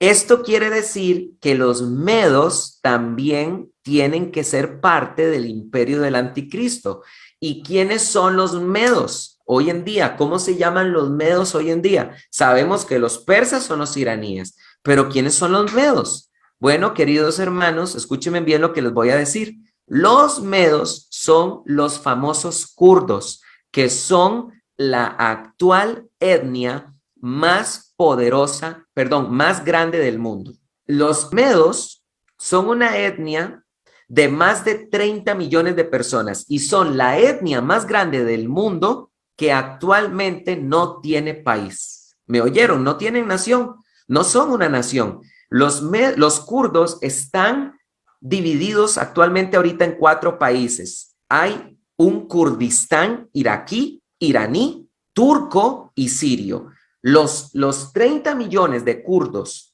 Esto quiere decir que los medos también tienen que ser parte del imperio del anticristo. ¿Y quiénes son los medos hoy en día? ¿Cómo se llaman los medos hoy en día? Sabemos que los persas son los iraníes, pero ¿quiénes son los medos? Bueno, queridos hermanos, escúchenme bien lo que les voy a decir. Los medos son los famosos kurdos, que son la actual etnia más poderosa, más grande del mundo. Los medos son una etnia de más de 30 millones de personas y son la etnia más grande del mundo que actualmente no tiene país. ¿Me oyeron? No tienen nación, no son una nación. Los kurdos están divididos actualmente ahorita en 4 países. Hay un Kurdistán iraquí, iraní, turco y sirio. Los 30 millones de kurdos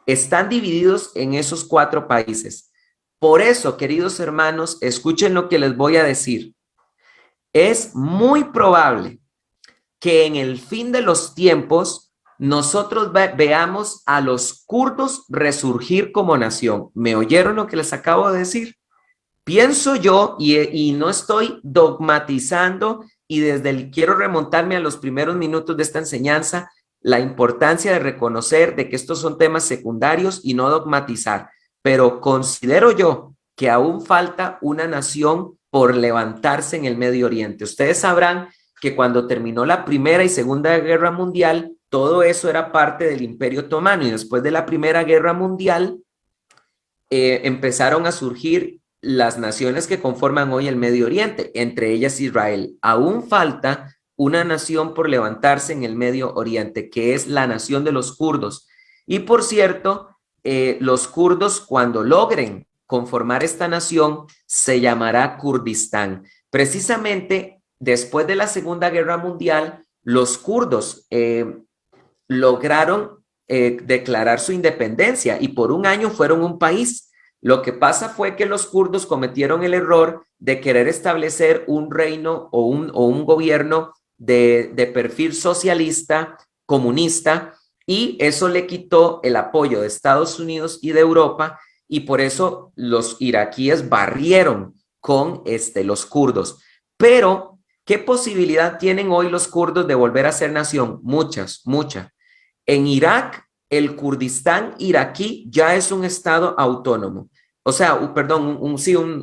están divididos en esos 4 países. Por eso, queridos hermanos, escuchen lo que les voy a decir. Es muy probable que en el fin de los tiempos nosotros veamos a los kurdos resurgir como nación. ¿Me oyeron lo que les acabo de decir? Pienso yo, y no estoy dogmatizando, y quiero remontarme a los primeros minutos de esta enseñanza, la importancia de reconocer de que estos son temas secundarios y no dogmatizar, pero considero yo que aún falta una nación por levantarse en el Medio Oriente. Ustedes sabrán que cuando terminó la Primera y Segunda Guerra Mundial, todo eso era parte del Imperio Otomano, y después de la Primera Guerra Mundial empezaron a surgir las naciones que conforman hoy el Medio Oriente, entre ellas Israel. Aún falta una nación por levantarse en el Medio Oriente, que es la nación de los kurdos. Y por cierto, los kurdos, cuando logren conformar esta nación, se llamará Kurdistán. Precisamente después de la Segunda Guerra Mundial, los kurdos lograron declarar su independencia y por un año fueron un país. Lo que pasa fue que los kurdos cometieron el error de querer establecer un reino o un gobierno de perfil socialista, comunista, y eso le quitó el apoyo de Estados Unidos y de Europa, y por eso los iraquíes barrieron con los kurdos. Pero, ¿qué posibilidad tienen hoy los kurdos de volver a ser nación? Muchas. En Irak, el Kurdistán iraquí ya es un estado autónomo. O sea, perdón,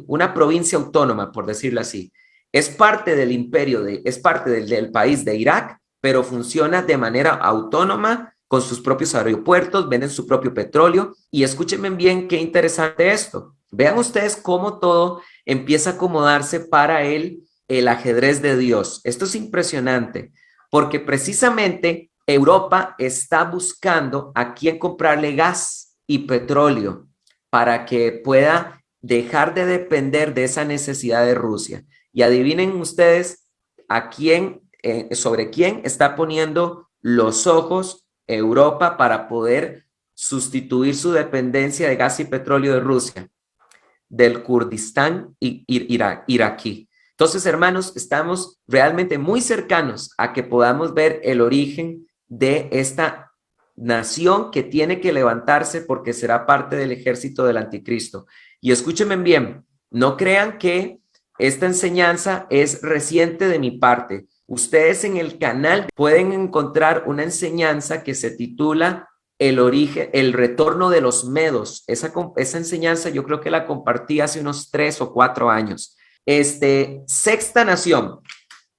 una provincia autónoma, por decirlo así. Es parte del imperio, es parte del país de Irak, pero funciona de manera autónoma con sus propios aeropuertos, venden su propio petróleo. Y escúchenme bien qué interesante esto. Vean ustedes cómo todo empieza a acomodarse para el ajedrez de Dios. Esto es impresionante, porque precisamente Europa está buscando a quién comprarle gas y petróleo para que pueda dejar de depender de esa necesidad de Rusia. Y adivinen ustedes a quién, sobre quién está poniendo los ojos Europa para poder sustituir su dependencia de gas y petróleo de Rusia, del Kurdistán iraquí. Entonces, hermanos, estamos realmente muy cercanos a que podamos ver el origen de esta nación que tiene que levantarse porque será parte del ejército del anticristo. Y escúchenme bien, no crean que esta enseñanza es reciente de mi parte. Ustedes en el canal pueden encontrar una enseñanza que se titula el origen, el retorno de los medos. Esa enseñanza yo creo que la compartí hace unos 3 o 4 años. Sexta nación.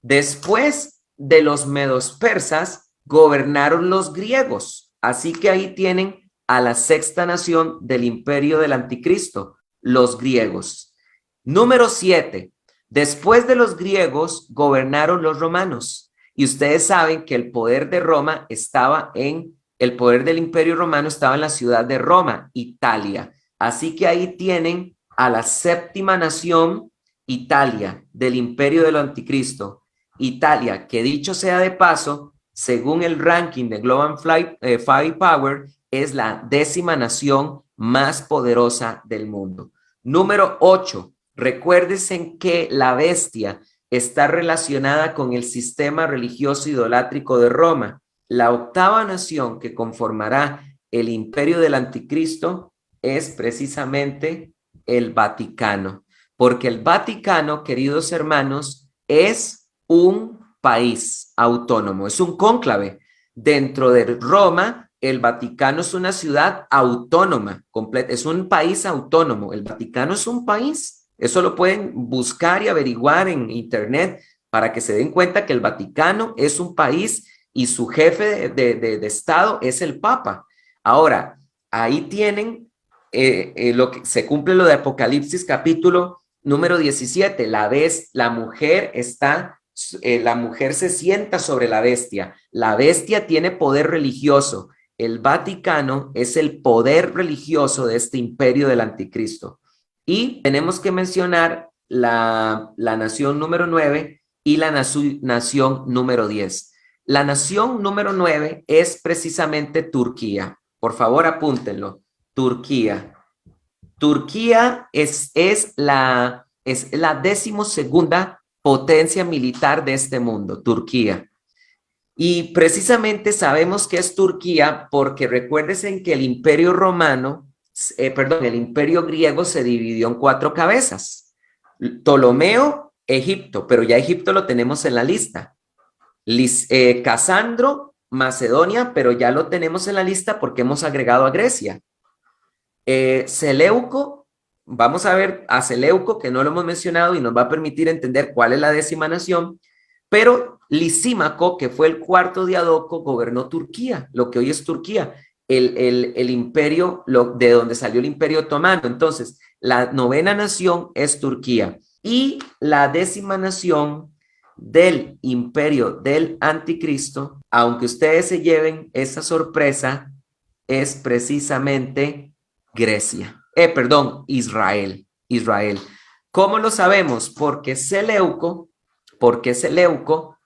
Después de los medos persas, gobernaron los griegos. Así que ahí tienen a la sexta nación del imperio del anticristo, los griegos. Número 7. Después de los griegos, gobernaron los romanos. Y ustedes saben que el poder de Roma estaba el poder del imperio romano estaba en la ciudad de Roma, Italia. Así que ahí tienen a la séptima nación, Italia, del imperio del anticristo. Italia, que dicho sea de paso, según el ranking de Global Firepower, es la 10ª nación más poderosa del mundo. Número 8. Recuérdense que la bestia está relacionada con el sistema religioso idolátrico de Roma. La 8ª nación que conformará el imperio del anticristo es precisamente el Vaticano, porque el Vaticano, queridos hermanos, es un país autónomo, es un cónclave. Dentro de Roma, el Vaticano es una ciudad autónoma, es un país autónomo. El Vaticano es un país. Eso lo pueden buscar y averiguar en internet para que se den cuenta que el Vaticano es un país y su jefe de Estado es el Papa. Ahora, ahí tienen lo que se cumple lo de Apocalipsis capítulo número 17. La mujer se sienta sobre la bestia. La bestia tiene poder religioso. El Vaticano es el poder religioso de este imperio del anticristo. Y tenemos que mencionar la nación número 9 y la nación número 10. La nación número 9 es precisamente Turquía. Por favor, apúntenlo. Turquía. Turquía es la 12ª potencia militar de este mundo, Turquía. Y precisamente sabemos que es Turquía porque recuérdense que el imperio romano, el imperio griego se dividió en 4 cabezas. Ptolomeo, Egipto, pero ya Egipto lo tenemos en la lista. Casandro, Macedonia, pero ya lo tenemos en la lista porque hemos agregado a Grecia. Seleuco, vamos a ver a Seleuco, que no lo hemos mencionado y nos va a permitir entender cuál es la 10ª nación, pero Lisímaco, que fue el 4º diadoco, gobernó Turquía, lo que hoy es Turquía, el imperio, de donde salió el imperio otomano. Entonces, la 9ª nación es Turquía y la 10ª nación del imperio del anticristo, aunque ustedes se lleven esa sorpresa, es precisamente Grecia. Israel. Israel. ¿Cómo lo sabemos? Porque Seleuco,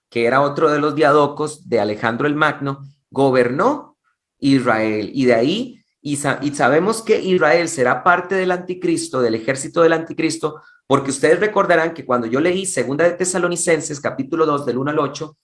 que era otro de los diadocos de Alejandro el Magno, gobernó Israel. Y de ahí, y sabemos que Israel será parte del anticristo, del ejército del anticristo, porque ustedes recordarán que cuando yo leí 2 de Tesalonicenses, capítulo 2, del 1 al 8,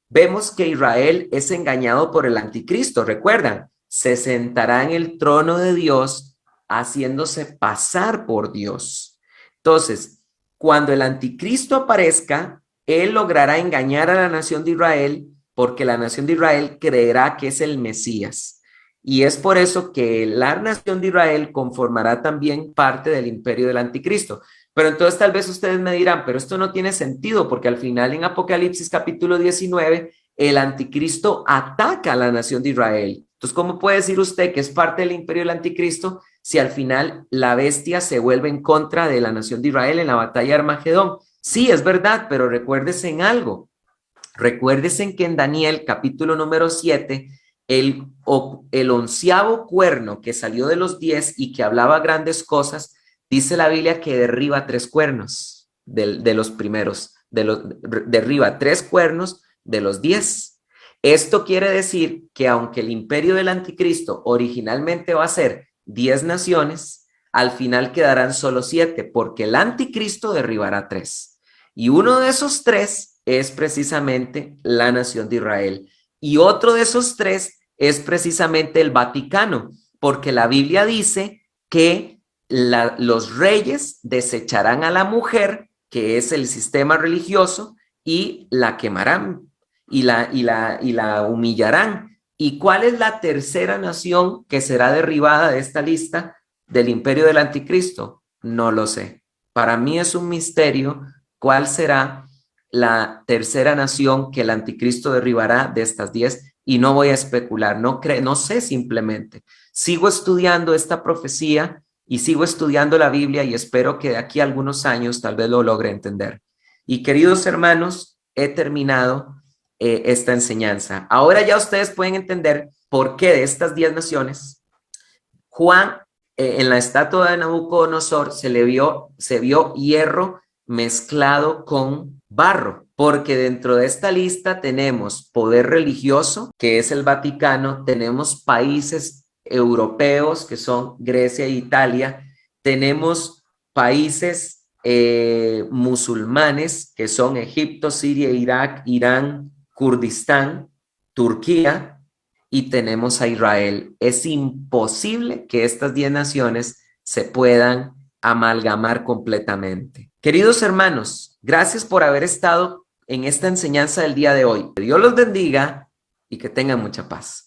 vemos que Israel es engañado por el anticristo. ¿Recuerdan? Se sentará en el trono de Dios haciéndose pasar por Dios. Entonces, cuando el anticristo aparezca, él logrará engañar a la nación de Israel porque la nación de Israel creerá que es el Mesías. Y es por eso que la nación de Israel conformará también parte del imperio del anticristo. Pero entonces tal vez ustedes me dirán, pero esto no tiene sentido porque al final en Apocalipsis capítulo 19, el anticristo ataca a la nación de Israel. Entonces, ¿cómo puede decir usted que es parte del imperio del anticristo si al final la bestia se vuelve en contra de la nación de Israel en la batalla de Armagedón? Sí, es verdad, pero recuérdese en algo. Recuérdese en que en Daniel capítulo número 7, el onceavo cuerno que salió de los 10 y que hablaba grandes cosas, dice la Biblia que derriba 3 cuernos de los primeros, derriba 3 cuernos de los 10. Esto quiere decir que aunque el imperio del anticristo originalmente va a ser 10 naciones, al final quedarán solo 7, porque el anticristo derribará 3. Y uno de esos 3 es precisamente la nación de Israel. Y otro de esos 3 es precisamente el Vaticano, porque la Biblia dice que los reyes desecharán a la mujer, que es el sistema religioso, y la quemarán y la humillarán. ¿Y cuál es la tercera nación que será derribada de esta lista del imperio del anticristo? No lo sé. Para mí es un misterio cuál será la tercera nación que el anticristo derribará de estas 10, y no voy a especular, no sé, simplemente sigo estudiando esta profecía y sigo estudiando la Biblia y espero que de aquí a algunos años tal vez lo logre entender. Y queridos hermanos, he terminado esta enseñanza. Ahora ya ustedes pueden entender por qué de estas 10 naciones Juan, en la estatua de Nabucodonosor se vio hierro mezclado con barro, porque dentro de esta lista tenemos poder religioso, que es el Vaticano, tenemos países europeos, que son Grecia e Italia, tenemos países musulmanes, que son Egipto, Siria, Irak, Irán, Kurdistán, Turquía, y tenemos a Israel. Es imposible que estas 10 naciones se puedan amalgamar completamente. Queridos hermanos, gracias por haber estado en esta enseñanza del día de hoy. Que Dios los bendiga y que tengan mucha paz.